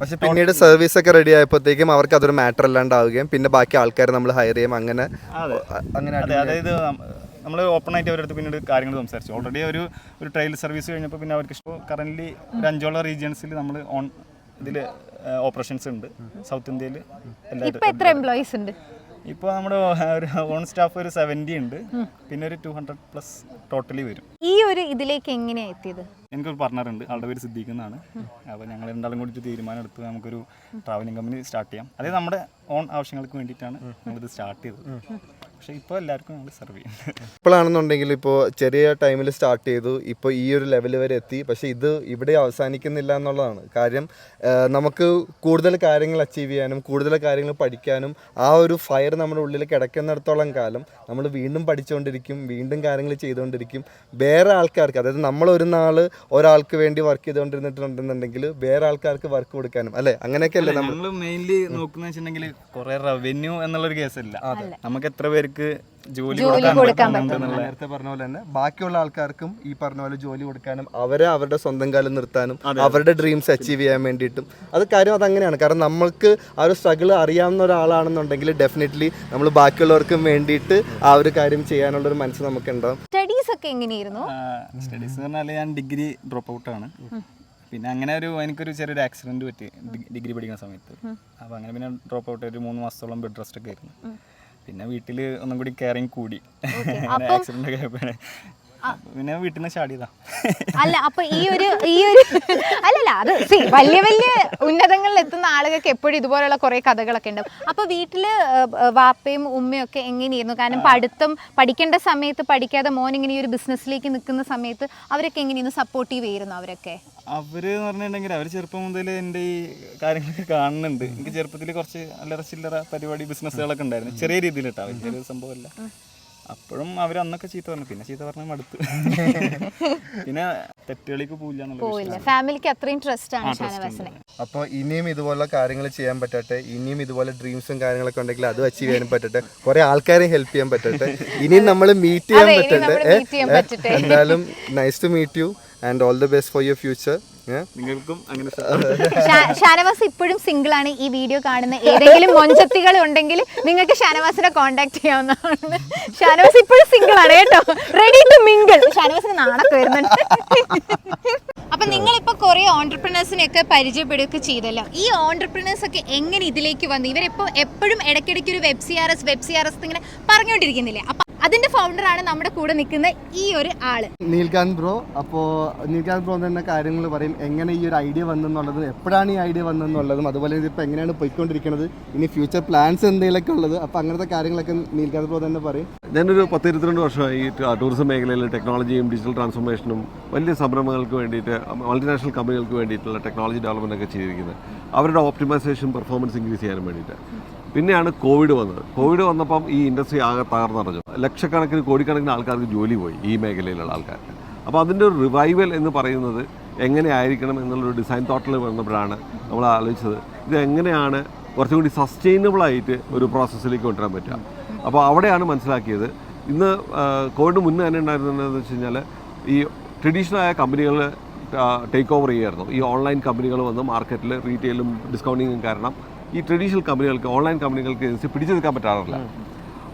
പക്ഷെ പിന്നീട് സർവീസ് ഒക്കെ റെഡി ആയപ്പോഴത്തേക്കും അവർക്ക് അതൊരു മാറ്റർ അല്ലാണ്ടാവുകയും പിന്നെ ബാക്കി ആൾക്കാർ നമ്മൾ ഹയർ ചെയ്യും. അങ്ങനെ അതായത് നമ്മൾ ഓപ്പൺ ആയിട്ട് അവരുടെ അടുത്ത് പിന്നീട് കാര്യങ്ങൾ സംസാരിച്ചു. ഓൾറെഡി ഒരു ട്രയൽ സർവീസ് കഴിഞ്ഞപ്പോൾ പിന്നെ അവർക്ക് ഇഷ്ടം കറൻ്റ്ലി ഒരു 5 റീജിയൻസിൽ നമ്മൾ ഇതിൽ ഓപ്പറേഷൻസ് ഉണ്ട്. സൗത്ത് ഇന്ത്യയിൽ എത്ര എംപ്ലോയീസ് ഉണ്ട്? ഇപ്പോൾ നമ്മുടെ ഒരു ഓൺ സ്റ്റാഫ് ഒരു 70 ഉണ്ട്, പിന്നെ ഒരു 200+ ടോട്ടലി വരും. ഈ ഒരു ഇതിലേക്ക് എങ്ങനെയാണ് എത്തിയത്? എനിക്കൊരു പാർട്ണറുണ്ട്, ആളുടെ പേര് സിദ്ദീഖ് എന്നാണ്. അപ്പോൾ ഞങ്ങൾ രണ്ടാളും കൂടി തീരുമാനം എടുത്ത് നമുക്കൊരു ട്രാവലിംഗ് കമ്പനി സ്റ്റാർട്ട് ചെയ്യാം. അതായത് നമ്മുടെ ഓൺ ആവശ്യങ്ങൾക്ക് വേണ്ടിയിട്ടാണ് നമ്മളിത് സ്റ്റാർട്ട് ചെയ്തത്. പക്ഷേ ഇപ്പോൾ എല്ലാവർക്കും നമ്മൾ സെർവ് ചെയ്യും. ഇപ്പോഴാണെന്നുണ്ടെങ്കിൽ ഇപ്പോൾ ചെറിയ ടൈമിൽ സ്റ്റാർട്ട് ചെയ്തു, ഇപ്പോൾ ഈ ഒരു ലെവൽ വരെ എത്തി. പക്ഷേ ഇത് ഇവിടെ അവസാനിക്കുന്നില്ല എന്നുള്ളതാണ് കാര്യം. നമുക്ക് കൂടുതൽ കാര്യങ്ങൾ അച്ചീവ് ചെയ്യാനും കൂടുതൽ കാര്യങ്ങൾ പഠിക്കാനും ആ ഒരു ഫയർ നമ്മുടെ ഉള്ളിൽ കിടക്കുന്നിടത്തോളം കാലം നമ്മൾ വീണ്ടും പഠിച്ചുകൊണ്ടിരിക്കും, വീണ്ടും കാര്യങ്ങൾ ചെയ്തുകൊണ്ടിരിക്കും. വേറെ ആൾക്കാർക്ക്, അതായത് നമ്മൾ ഒരു നാൾ ഒരാൾക്ക് വേണ്ടി വർക്ക് ചെയ്തുകൊണ്ടിരുന്നിട്ടുണ്ടെന്നുണ്ടെങ്കിൽ വേറെ ആൾക്കാർക്ക് വർക്ക് കൊടുക്കാനും അല്ലേ, അങ്ങനെയൊക്കെ അല്ലേ നമ്മൾ മെയിൻലി നോക്കുന്ന വെച്ചിട്ടുണ്ടെങ്കിൽ കുറേ റവന്യൂ എന്നുള്ളൊരു കേസല്ല. നമുക്ക് എത്ര പേർക്ക് ജോലി കൊടുക്കാൻ പറ്റും. നേരത്തെ പറഞ്ഞ പോലെ തന്നെ ബാക്കിയുള്ള ആൾക്കാർക്കും ഈ പറഞ്ഞ പോലെ ജോലി കൊടുക്കാനും അവരുടെ സ്വന്തം കാലം നിർത്താനും അവരുടെ ഡ്രീംസ് അച്ചീവ് ചെയ്യാൻ വേണ്ടിയിട്ടും അത് കാര്യം അതങ്ങനെയാണ്. കാരണം നമ്മൾക്ക് ആ ഒരു സ്ട്രഗിൾ അറിയാവുന്ന ഒരാളാണെന്നുണ്ടെങ്കിൽ ഡെഫിനറ്റ്ലി നമ്മൾ ബാക്കിയുള്ളവർക്കും വേണ്ടിയിട്ട് ആ ഒരു കാര്യം ചെയ്യാനുള്ളൊരു മനസ്സ് നമുക്ക് ഉണ്ടാവും. സ്റ്റഡീസ് ഒക്കെ എങ്ങനെയായിരുന്നു? സ്റ്റഡീസ് എന്ന് പറഞ്ഞാൽ ഞാൻ ഡിഗ്രി ഡ്രോപ്പ് ഔട്ടാണ്. പിന്നെ അങ്ങനെ എനിക്കൊരു ചെറിയൊരു ആക്സിഡൻറ്റ് പറ്റി ഡിഗ്രി പഠിക്കുന്ന സമയത്ത്. അപ്പോൾ അങ്ങനെ പിന്നെ ഡ്രോപ്പ് ഔട്ട് ഒരു 3 മാസത്തോളം ബെഡ് റെസ്റ്റ് ഒക്കെ ആയിരുന്നു. പിന്നെ വീട്ടിൽ ഒന്നും കൂടി കെയറിങ് കൂടി, ആക്സിഡൻ്റ് ഒക്കെ ആയപ്പോഴേ പിന്നെ വീട്ടിൽ നിന്ന് ചാടിയതാ. അല്ല അപ്പൊ ഈ ഒരു അല്ലല്ല അത് വലിയ ഉന്നതങ്ങളിൽ എത്തുന്ന ആളുകൾക്ക് എപ്പോഴും ഇതുപോലുള്ള കുറെ കഥകളൊക്കെ ഉണ്ടാവും. അപ്പൊ വീട്ടില് വാപ്പയും ഉമ്മയും ഒക്കെ എങ്ങനെയായിരുന്നു? കാരണം പഠിക്കേണ്ട സമയത്ത് പഠിക്കാതെ മോൻ ഇങ്ങനെ ഈ ഒരു ബിസിനസ്സിലേക്ക് നിൽക്കുന്ന സമയത്ത് അവരൊക്കെ എങ്ങനെയായിരുന്നു സപ്പോർട്ടീവ് ചെയ്യുന്നു? അവര് എന്ന് പറഞ്ഞിട്ടുണ്ടെങ്കിൽ അവർ ചെറുപ്പം മുതൽ എൻ്റെ ഈ കാര്യങ്ങളൊക്കെ കാണുന്നുണ്ട്. എനിക്ക് ചെറുപ്പത്തിൽ കുറച്ച് അല്ലറ ചില്ലറ പരിപാടി ബിസിനസ്സുകളൊക്കെ ഉണ്ടായിരുന്നു, ചെറിയ രീതിയിൽ ഇട്ടാ, വലിയൊരു സംഭവമല്ല. അപ്പോഴും അവർ അന്നൊക്കെ ചീത്ത പറഞ്ഞു, പിന്നെ ചീത്ത പറഞ്ഞ മടുത്ത്. പിന്നെ തെറ്റുകളിലേക്ക് പോവില്ല. ഫാമിലിക്ക് അത്രയും ട്രസ്റ്റ് ആണ് ഷാനവാസിനെ. അപ്പോൾ ഇനിയും ഇതുപോലുള്ള കാര്യങ്ങൾ ചെയ്യാൻ പറ്റട്ടെ, ഇനിയും ഇതുപോലെ ഡ്രീംസും കാര്യങ്ങളൊക്കെ ഉണ്ടെങ്കിൽ അത് അച്ചീവ് ചെയ്യാനും പറ്റട്ടെ, കുറെ ആൾക്കാരെ ഹെൽപ്പ് ചെയ്യാൻ പറ്റട്ടെ, ഇനിയും നമ്മൾ മീറ്റ് ചെയ്യാൻ പറ്റട്ടെ. എന്തായാലും nice to meet you and all the best for your future. നിങ്ങൾക്കും അങ്ങനെ. ഷാനവാസ് ഇപ്പോഴും സിംഗിൾ ആണ്. ഈ വീഡിയോ കാണുന്ന ഏതെങ്കിലും മൊഞ്ചത്തികൾ ഉണ്ടെങ്കിൽ നിങ്ങൾക്ക് ഷാനവാസിനെ കോൺടാക്ട് ചെയ്യാവുന്നതാണ്. ഷാനവാസ് ഇപ്പോഴും സിംഗിൾ ആണ് കേട്ടോ, റെഡി ടു മിങ്കിൾ. ഷാനവാസിന് നാണൊക്കെ വരുന്നുണ്ട്. അപ്പൊ നിങ്ങളിപ്പോ കുറെ ഓൺടർപ്രണേഴ്സിനെയൊക്കെ പരിചയപ്പെടുകയൊക്കെ ചെയ്തല്ലോ. ഈ ഓൺടർപ്രണേഴ്സ് ഒക്കെ എങ്ങനെ ഇതിലേക്ക് വന്നു? ഇവരെപ്പോ എപ്പോഴും ഇടയ്ക്കിടയ്ക്ക് ഒരു വെബ് സി ആർ എസ് ഇങ്ങനെ പറഞ്ഞുകൊണ്ടിരിക്കുന്നില്ലേ? അപ്പൊ അതിന്റെ ഫൗണ്ടറാണ് നമ്മുടെ കൂടെ നിൽക്കുന്ന ഈ ഒരു ആള്. നീൽകാന്ത് ബ്രോ. അപ്പോൾ നീൽകാന്ത് ബ്രോ തന്നെ കാര്യങ്ങൾ പറയും, എങ്ങനെ ഈ ഒരു ഐഡിയ വന്നെന്നുള്ളതും എപ്പോഴാണ് ഈ ഐഡിയ വന്നെന്നുള്ളതും, അതുപോലെ ഇതിപ്പോൾ എങ്ങനെയാണ് പോയിക്കൊണ്ടിരിക്കുന്നത്, ഇനി ഫ്യൂച്ചർ പ്ലാൻസ് എന്തെങ്കിലുമൊക്കെ ഉള്ളത്, അപ്പോൾ അങ്ങനത്തെ കാര്യങ്ങളൊക്കെ നീൽകാന്ത് ബ്രോ തന്നെ പറയും. ഞാനൊരു 10-22 വർഷമായി ടൂറിസം മേഖലയിൽ ടെക്നോളജിയും ഡിജിറ്റൽ ട്രാൻസ്ഫോർമേഷനും വലിയ സംരംഭങ്ങൾക്ക് വേണ്ടിയിട്ട് മൾട്ടിനാഷണൽ കമ്പനികൾക്ക് വേണ്ടിയിട്ടുള്ള ടെക്നോളജി ഡെവലപ്മെൻ്റ് ഒക്കെ ചെയ്തിരിക്കുന്നത്, അവരുടെ ഓപ്റ്റിമൈസേഷൻ പെർഫോമൻസ് ഇൻക്രീസ് ചെയ്യാൻ വേണ്ടിയിട്ട്. പിന്നെയാണ് കോവിഡ് വന്നത്. കോവിഡ് വന്നപ്പം ഈ ഇൻഡസ്ട്രി ആകെ തകർന്നറിഞ്ഞു. ലക്ഷക്കണക്കിന് കോടിക്കണക്കിന് ആൾക്കാർക്ക് ജോലി പോയി ഈ മേഖലയിലുള്ള ആൾക്കാർക്ക്. അപ്പോൾ അതിൻ്റെ ഒരു റിവൈവൽ എന്ന് പറയുന്നത് എങ്ങനെ ആയിരിക്കണം എന്നുള്ളൊരു ഡിസൈൻ തോട്ടിൽ വന്നപ്പോഴാണ് നമ്മൾ ആലോചിച്ചത് ഇത് എങ്ങനെയാണ് കുറച്ചും കൂടി സസ്റ്റൈനബിളായിട്ട് ഒരു പ്രോസസ്സിലേക്ക് കൊണ്ടുവരാൻ പറ്റുക. അപ്പോൾ അവിടെയാണ് മനസ്സിലാക്കിയത്. ഇന്ന് കോവിഡ് മുന്നേ തന്നെ ഉണ്ടായിരുന്നതെന്ന് വെച്ച് കഴിഞ്ഞാൽ ഈ ട്രഡീഷണലായ കമ്പനികൾ ടേക്ക് ഓവർ ചെയ്യുമായിരുന്നു. ഈ ഓൺലൈൻ കമ്പനികൾ വന്ന് മാർക്കറ്റിൽ റീറ്റെയിലും ഡിസ്കൗണ്ടിങ്ങും കാരണം ഈ ട്രഡീഷണൽ കമ്പനികൾക്ക് ഓൺലൈൻ കമ്പനികൾക്ക് പിടിച്ചു നിൽക്കാൻ പറ്റാറില്ല.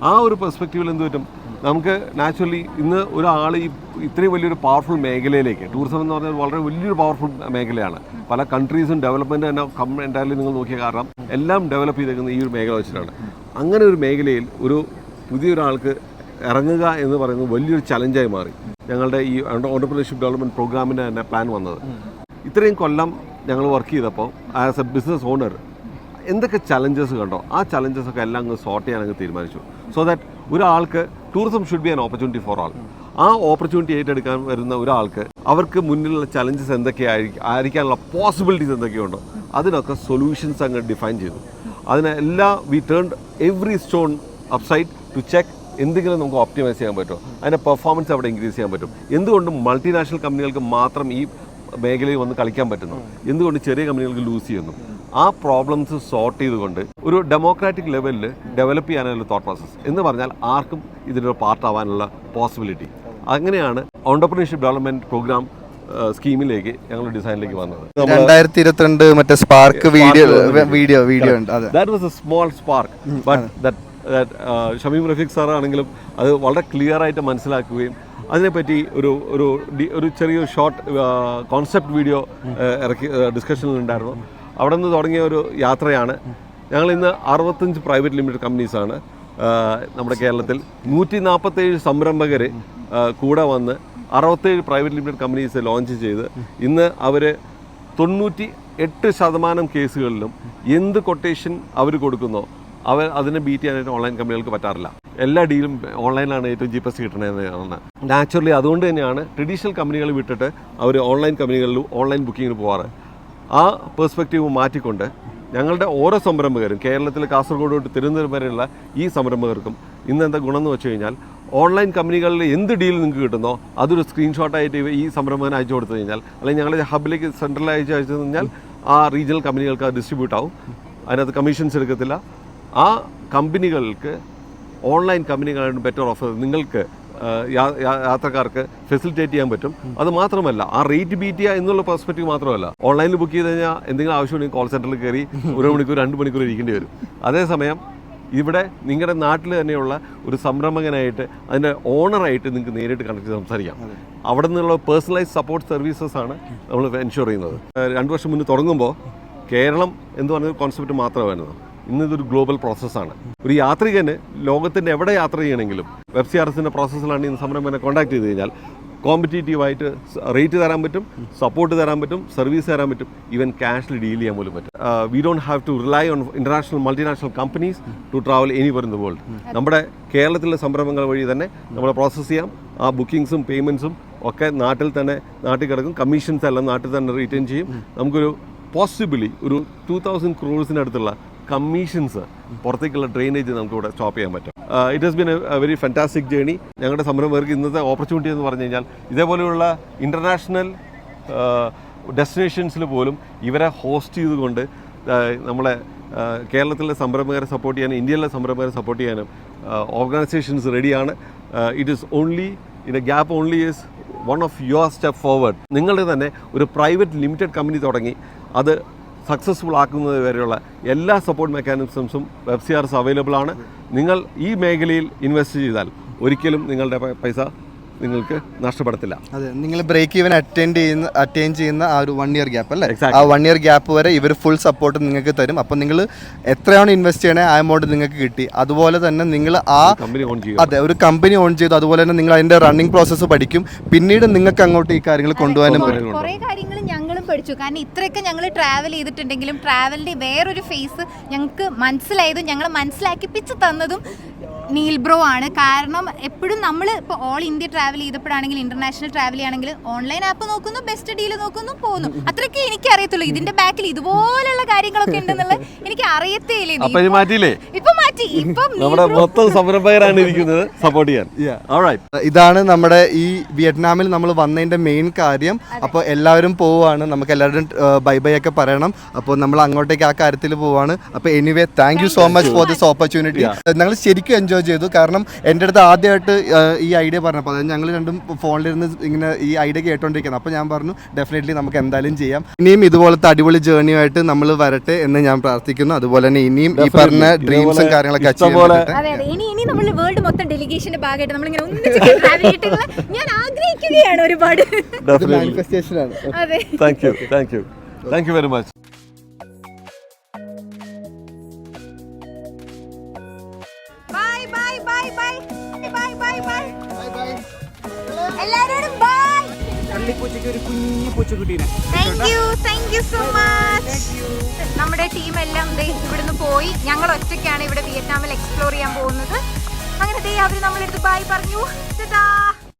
ആ ഒരു പെർസ്പെക്റ്റീവിൽ എന്ത് പറ്റും, നമുക്ക് നാച്ചുറലി ഇന്ന് ഒരാൾ ഈ ഇത്രയും വലിയൊരു പവർഫുൾ മേഖലയിലേക്ക്, ടൂറിസം എന്ന് പറഞ്ഞാൽ വളരെ വലിയൊരു പവർഫുൾ മേഖലയാണ്. പല കൺട്രീസും ഡെവലപ്മെൻറ്റ് തന്നെ എൻ്റയർലി നിങ്ങൾ നോക്കിയ കാരണം എല്ലാം ഡെവലപ്പ് ചെയ്തേക്കുന്ന ഈ ഒരു മേഖല വെച്ചിട്ടാണ്. അങ്ങനെ ഒരു മേഖലയിൽ ഒരു പുതിയൊരാൾക്ക് ഇറങ്ങുക എന്ന് പറയുന്നത് വലിയൊരു ചലഞ്ചായി മാറി. ഞങ്ങളുടെ ഈ ഓണ്ടർപ്രണർഷിപ്പ് ഡെവലപ്മെൻറ്റ് പ്രോഗ്രാമിൻ്റെ തന്നെ പ്ലാൻ വന്നത്. ഇത്രയും കൊല്ലം ഞങ്ങൾ വർക്ക് ചെയ്തപ്പോൾ ആസ് എ ബിസിനസ് ഓണർ എന്തൊക്കെ ചലഞ്ചസ് കണ്ടോ ആ ചലഞ്ചസ് ഒക്കെ എല്ലാം അങ്ങ് സോർട്ട് ചെയ്യാൻ അങ്ങ് തീരുമാനിച്ചു. സോ ദാറ്റ് ഒരാൾക്ക് tourism should be an opportunity for ആൾ. ആ ഓപ്പർച്യൂണിറ്റി ഏറ്റെടുക്കാൻ വരുന്ന ഒരാൾക്ക് അവർക്ക് മുന്നിലുള്ള ചലഞ്ചസ് എന്തൊക്കെയായിരിക്കാനുള്ള പോസിബിലിറ്റീസ് എന്തൊക്കെയുണ്ടോ അതിനൊക്കെ സൊല്യൂഷൻസ് അങ്ങ് ഡിഫൈൻ ചെയ്തു. അതിനെല്ലാം we turn every stone upside to check എന്തെങ്കിലും നമുക്ക് ഓപ്റ്റിമൈസ് ചെയ്യാൻ പറ്റുമോ, അതിൻ്റെ പെർഫോമൻസ് അവിടെ ഇൻക്രീസ് ചെയ്യാൻ പറ്റും. എന്തുകൊണ്ടും മൾട്ടിനാഷണൽ കമ്പനികൾക്ക് മാത്രം ഈ മേഖലയിൽ വന്ന് കളിക്കാൻ പറ്റുന്നു, എന്തുകൊണ്ട് ചെറിയ കമ്പനികൾക്ക് ലൂസ് ചെയ്യുന്നു. ആ പ്രോബ്ലംസ് സോർട്ട് ചെയ്തുകൊണ്ട് ഒരു ഡെമോക്രാറ്റിക് ലെവലിൽ ഡെവലപ്പ് ചെയ്യാനുള്ള തോട്ട് പ്രോസസ്സ് എന്ന് പറഞ്ഞാൽ ആർക്കും ഇതിനൊരു പാർട്ടാവാനുള്ള പോസിബിലിറ്റി. അങ്ങനെയാണ് ഓണ്ടർപ്രണർഷിപ്പ് ഡെവലപ്മെൻറ്റ് പ്രോഗ്രാം സ്കീമിലേക്ക് ഞങ്ങൾ ഡിസൈനിലേക്ക് വന്നത്. 2022 മറ്റേ സ്പാർക്ക് വീഡിയോ ഉണ്ട്. That was a small spark, but Shameem Rafeeq sir ആണെങ്കിലും അത് വളരെ ക്ലിയർ ആയിട്ട് മനസ്സിലാക്കുകയും അതിനെപ്പറ്റി ഒരു ചെറിയൊരു ഷോർട്ട് കോൺസെപ്റ്റ് വീഡിയോ ഇറക്കി ഡിസ്കഷനിലുണ്ടായിരുന്നു. അവിടെ നിന്ന് തുടങ്ങിയ ഒരു യാത്രയാണ്. ഞങ്ങളിന്ന് 65 പ്രൈവറ്റ് ലിമിറ്റഡ് കമ്പനീസാണ് നമ്മുടെ കേരളത്തിൽ. 147 സംരംഭകർ കൂടെ വന്ന് 67 പ്രൈവറ്റ് ലിമിറ്റഡ് കമ്പനീസ് ലോഞ്ച് ചെയ്ത് ഇന്ന് അവർ 98% കേസുകളിലും എന്ത് കൊട്ടേഷൻ അവർ കൊടുക്കുന്നോ അതിനെ ബീറ്റ് ചെയ്യാനായിട്ട് ഓൺലൈൻ കമ്പനികൾക്ക് പറ്റാറില്ല. എല്ലാ ഡീലും ഓൺലൈനിലാണ് ഏറ്റവും ചീപ്പസ്റ്റ് കിട്ടണമെന്നാണ്. നാച്ചുറലി അതുകൊണ്ട് തന്നെയാണ് ട്രഡീഷണൽ കമ്പനികൾ വിട്ടിട്ട് അവർ ഓൺലൈൻ കമ്പനികളിലും ഓൺലൈൻ ബുക്കിങ്ങിന് പോകാറ്. ആ പെർസ്പെക്റ്റീവ് മാറ്റിക്കൊണ്ട് ഞങ്ങളുടെ ഓരോ സംരംഭകരും കേരളത്തിൽ കാസർഗോഡ് തൊട്ട് തിരുവനന്തപുരം വരെയുള്ള ഈ സംരംഭകർക്കും ഇന്ന് എന്താ ഗുണം എന്ന് വെച്ച് കഴിഞ്ഞാൽ ഓൺലൈൻ കമ്പനികളിൽ എന്ത് ഡീൽ നിങ്ങൾക്ക് കിട്ടുന്നോ അതൊരു സ്ക്രീൻഷോട്ടായിട്ട് ഈ സംരംഭകന് അയച്ചു കൊടുത്തു കഴിഞ്ഞാൽ, അല്ലെങ്കിൽ ഞങ്ങളുടെ ഹബിലേക്ക് സെൻട്രൽ അയച്ചു കഴിഞ്ഞാൽ ആ റീജിയണൽ കമ്പനികൾക്ക് അത് ഡിസ്ട്രിബ്യൂട്ട് ആവും. അതിനകത്ത് കമ്മീഷൻസ് എടുക്കത്തില്ല. ആ കമ്പനികൾക്ക് ഓൺലൈൻ കമ്പനികളാണ് ബെറ്റർ ഓഫർ നിങ്ങൾക്ക് യാത്രക്കാർക്ക് ഫെസിലിറ്റേറ്റ് ചെയ്യാൻ പറ്റും. അത് മാത്രമല്ല ആ റേറ്റ് ബീറ്റ് ചെയ്യുക എന്നുള്ള പെർസ്പെക്റ്റീവ് മാത്രമല്ല, ഓൺലൈനിൽ ബുക്ക് ചെയ്ത് കഴിഞ്ഞാൽ എന്തെങ്കിലും ആവശ്യമുണ്ടെങ്കിൽ കോൾ സെൻറ്ററിൽ കയറി 1 മണിക്കൂർ 2 മണിക്കൂർ ഇരിക്കേണ്ടി വരും. അതേസമയം ഇവിടെ നിങ്ങളുടെ നാട്ടിൽ തന്നെയുള്ള ഒരു സംരംഭകനായിട്ട് അതിൻ്റെ ഓണറായിട്ട് നിങ്ങൾക്ക് നേരിട്ട് കണക്ട് ചെയ്ത് സംസാരിക്കാം. അവിടെ നിന്നുള്ള പേഴ്സണലൈസ് സപ്പോർട്ട് സർവീസസ് ആണ് നമ്മൾ എൻഷുർ ചെയ്യുന്നത്. 2 വർഷം മുന്നേ തുടങ്ങുമ്പോൾ കേരളം എന്ന് പറഞ്ഞൊരു കോൺസെപ്റ്റ് മാത്രമായിരുന്നു. ഇന്നിതൊരു ഗ്ലോബൽ പ്രോസസ്സാണ്. ഒരു യാത്രികന് ലോകത്തിൻ്റെ എവിടെ യാത്ര ചെയ്യണമെങ്കിലും WebCRSൻ്റെ പ്രോസസ്സിലാണ് ഇന്ന് സംരംഭകനെ കോൺടാക്ട് ചെയ്ത് കഴിഞ്ഞാൽ കോമ്പറ്റീറ്റീവായിട്ട് റേറ്റ് തരാൻ പറ്റും, സപ്പോർട്ട് തരാൻ പറ്റും, സർവീസ് തരാൻ പറ്റും, ഈവൻ ക്യാഷിൽ ഡീൽ ചെയ്യാൻ പോലും പറ്റും. We don't have to rely on international multinational companies to travel anywhere in the world. നമ്മുടെ കേരളത്തിലെ സംരംഭങ്ങൾ വഴി തന്നെ നമ്മൾ പ്രോസസ്സ് ചെയ്യാം. ആ ബുക്കിങ്സും പേയ്മെൻറ്റ്സും ഒക്കെ നാട്ടിൽ കിടക്കും. കമ്മീഷൻസ് എല്ലാം നാട്ടിൽ തന്നെ റീറ്റെയിൻ ചെയ്യും. നമുക്കൊരു പോസിബിളി ഒരു 2000 crores കമ്മീഷൻസ് പുറത്തേക്കുള്ള ഡ്രെയിനേജ് നമുക്കിവിടെ സ്റ്റോപ്പ് ചെയ്യാൻ പറ്റും. It has been a very fantastic journey. ഞങ്ങളുടെ സംരംഭകർക്ക് ഇന്നത്തെ ഓപ്പർച്യൂണിറ്റി എന്ന് പറഞ്ഞു കഴിഞ്ഞാൽ ഇതേപോലെയുള്ള ഇൻ്റർനാഷണൽ ഡെസ്റ്റിനേഷൻസിൽ പോലും ഇവരെ ഹോസ്റ്റ് ചെയ്തുകൊണ്ട് നമ്മളെ കേരളത്തിലെ സംരംഭകരെ സപ്പോർട്ട് ചെയ്യാനും ഇന്ത്യയിലെ സംരംഭകരെ സപ്പോർട്ട് ചെയ്യാനും ഓർഗനൈസേഷൻസ് റെഡിയാണ്. It is only in A gap only is one of your step forward. നിങ്ങളുടെ തന്നെ ഒരു പ്രൈവറ്റ് ലിമിറ്റഡ് കമ്പനി തുടങ്ങി അത് സക്സസ്ഫുൾ ആക്കുന്നത് വരെയുള്ള എല്ലാ സപ്പോർട്ട് മെക്കാനിസംസും WebCRS അവൈലബിൾ ആണ്. നിങ്ങൾ ഈ മേഖലയിൽ ഇൻവെസ്റ്റ് ചെയ്താൽ ഒരിക്കലും നിങ്ങളുടെ പൈസ നിങ്ങൾക്ക് നഷ്ടപ്പെടത്തില്ല. അതെ, നിങ്ങൾ ബ്രേക്ക് ഈവൻ അറ്റൈൻ ചെയ്യുന്ന ആ ഒരു 1 year ഗ്യാപ്പ് അല്ലേ, Exactly. ആ 1 year ഗ്യാപ്പ് വരെ ഇവർ ഫുൾ സപ്പോർട്ട് നിങ്ങൾക്ക് തരും. അപ്പോൾ നിങ്ങൾ എത്രയാണ് ഇൻവെസ്റ്റ് ചെയ്യണേ ആ എമൗണ്ട് നിങ്ങൾക്ക് കിട്ടി. അതുപോലെ തന്നെ നിങ്ങൾ കമ്പനി ഓൺ ചെയ്യുക. അതെ, ഒരു കമ്പനി ഓൺ ചെയ്തു. അതുപോലെ തന്നെ നിങ്ങൾ അതിന്റെ റണ്ണിങ് പ്രോസസ്സ് പഠിക്കും. പിന്നീട് നിങ്ങൾക്ക് അങ്ങോട്ട് ഈ കാര്യങ്ങൾ കൊണ്ടുപോകാനും പറ്റും. കുറേ കാര്യങ്ങൾ ഞങ്ങളും പഠിച്ചു. കാരണം ഇത്രയൊക്കെ ഞങ്ങൾ ട്രാവൽ ചെയ്തിട്ടുണ്ടെങ്കിലും ട്രാവലിന്റെ വേറൊരു ഫേസ് ഞങ്ങൾക്ക് മനസ്സിലായതും ഞങ്ങൾ മനസ്സിലാക്കിപ്പിച്ച് തന്നതും നീൽ ബ്രോ ആണ്. കാരണം എപ്പോഴും നമ്മൾ ഇപ്പോൾ ഓൾ ഇന്ത്യ ട്രാവൽ ചെയ്തപ്പോഴാണെങ്കിൽ ഇന്റർനാഷണൽ ട്രാവൽ ചെയ്യുകയാണെങ്കിൽ ഓൺലൈൻ ആപ്പ് നോക്കുന്നു, ബെസ്റ്റ് ഡീൽ നോക്കുന്നു, പോകുന്നു. അത്രയ്ക്ക് എനിക്ക് അറിയത്തുള്ളൂ. ഇതിന്റെ ബാക്കിൽ ഇതുപോലുള്ള കാര്യങ്ങളൊക്കെ ഉണ്ടെന്നുള്ള എനിക്ക് അറിയത്തേ ഇല്ല. അപ്പൊ മാറ്റിയില്ലേ? ഇപ്പൊ മാറ്റി. ഇപ്പം നമ്മുടെ മൊത്തം സംരംഭകരാണ് ഇരിക്കുന്നത് സപ്പോർട്ട് ചെയ്യാൻ. ഇതാണ് നമ്മുടെ ഈ വിയറ്റ്നാമിൽ നമ്മൾ വന്നതിന്റെ മെയിൻ കാര്യം. അപ്പോൾ എല്ലാവരും പോവുകയാണ്, നമുക്ക് എല്ലാവരും ബൈ ബൈ ഒക്കെ പറയണം. അപ്പോൾ നമ്മൾ അങ്ങോട്ടേക്ക് ആ കാര്യത്തിൽ പോവാണ്. അപ്പോൾ anyway thank you so much for this opportunity. ഞങ്ങൾ ശരിക്കും എൻജോയ് ചെയ്തു. കാരണം എൻ്റെ അടുത്ത് ആദ്യമായിട്ട് ഈ ഐഡിയ പറഞ്ഞപ്പോൾ, അതായത് ഞങ്ങൾ രണ്ടും ഫോണിലിരുന്ന് ഇങ്ങനെ ഈ ഐഡിയ കേട്ടോണ്ടിരിക്കുന്നത്. അപ്പോൾ ഞാൻ പറഞ്ഞു ഡെഫിനറ്റ്ലി നമുക്ക് എന്തായാലും ചെയ്യാം. ഇനിയും ഇതുപോലത്തെ അടിപൊളി ജേർണിയുമായിട്ട് നമ്മൾ വരട്ടെ എന്ന് ഞാൻ പ്രാർത്ഥിക്കുന്നു. അതുപോലെ തന്നെ ഇനിയും ഈ പറഞ്ഞ ഡ്രീംസും കാര്യങ്ങളൊക്കെ അച്ചീവ് ചെയ്യാൻ. അതെ അതെ, ഇനി നമ്മൾ വേൾഡ് മൊത്തം ഡെലിഗേഷന്റെ ഭാഗമായിട്ട് നമ്മളിങ്ങനെ ഒന്നിച്ച് ട്രാവൽ ചെയ്തിട്ടുള്ള ഞാൻ ആഗ്രഹിക്കുകയാണ് ഒരുപാട്. മാനിഫെസ്റ്റേഷൻ ആണ്. അതെ, thank you very much. Bye bye bye bye bye bye bye bye. എല്ലാവരോടും ബൈ. ഒരു കുഞ്ഞു പൂച്ചക്കുട്ടീനെ. Thank you so much. നമ്മുടെ ടീം എല്ലാം ഇവിടുന്ന് പോയി. ഞങ്ങൾ ഒറ്റയ്ക്കാണ് ഇവിടെ വിയറ്റ്നാമിൽ എക്സ്പ്ലോർ ചെയ്യാൻ പോകുന്നത്. അങ്ങനെ അവർ നമ്മളെടുത്ത് ബൈ പറഞ്ഞു.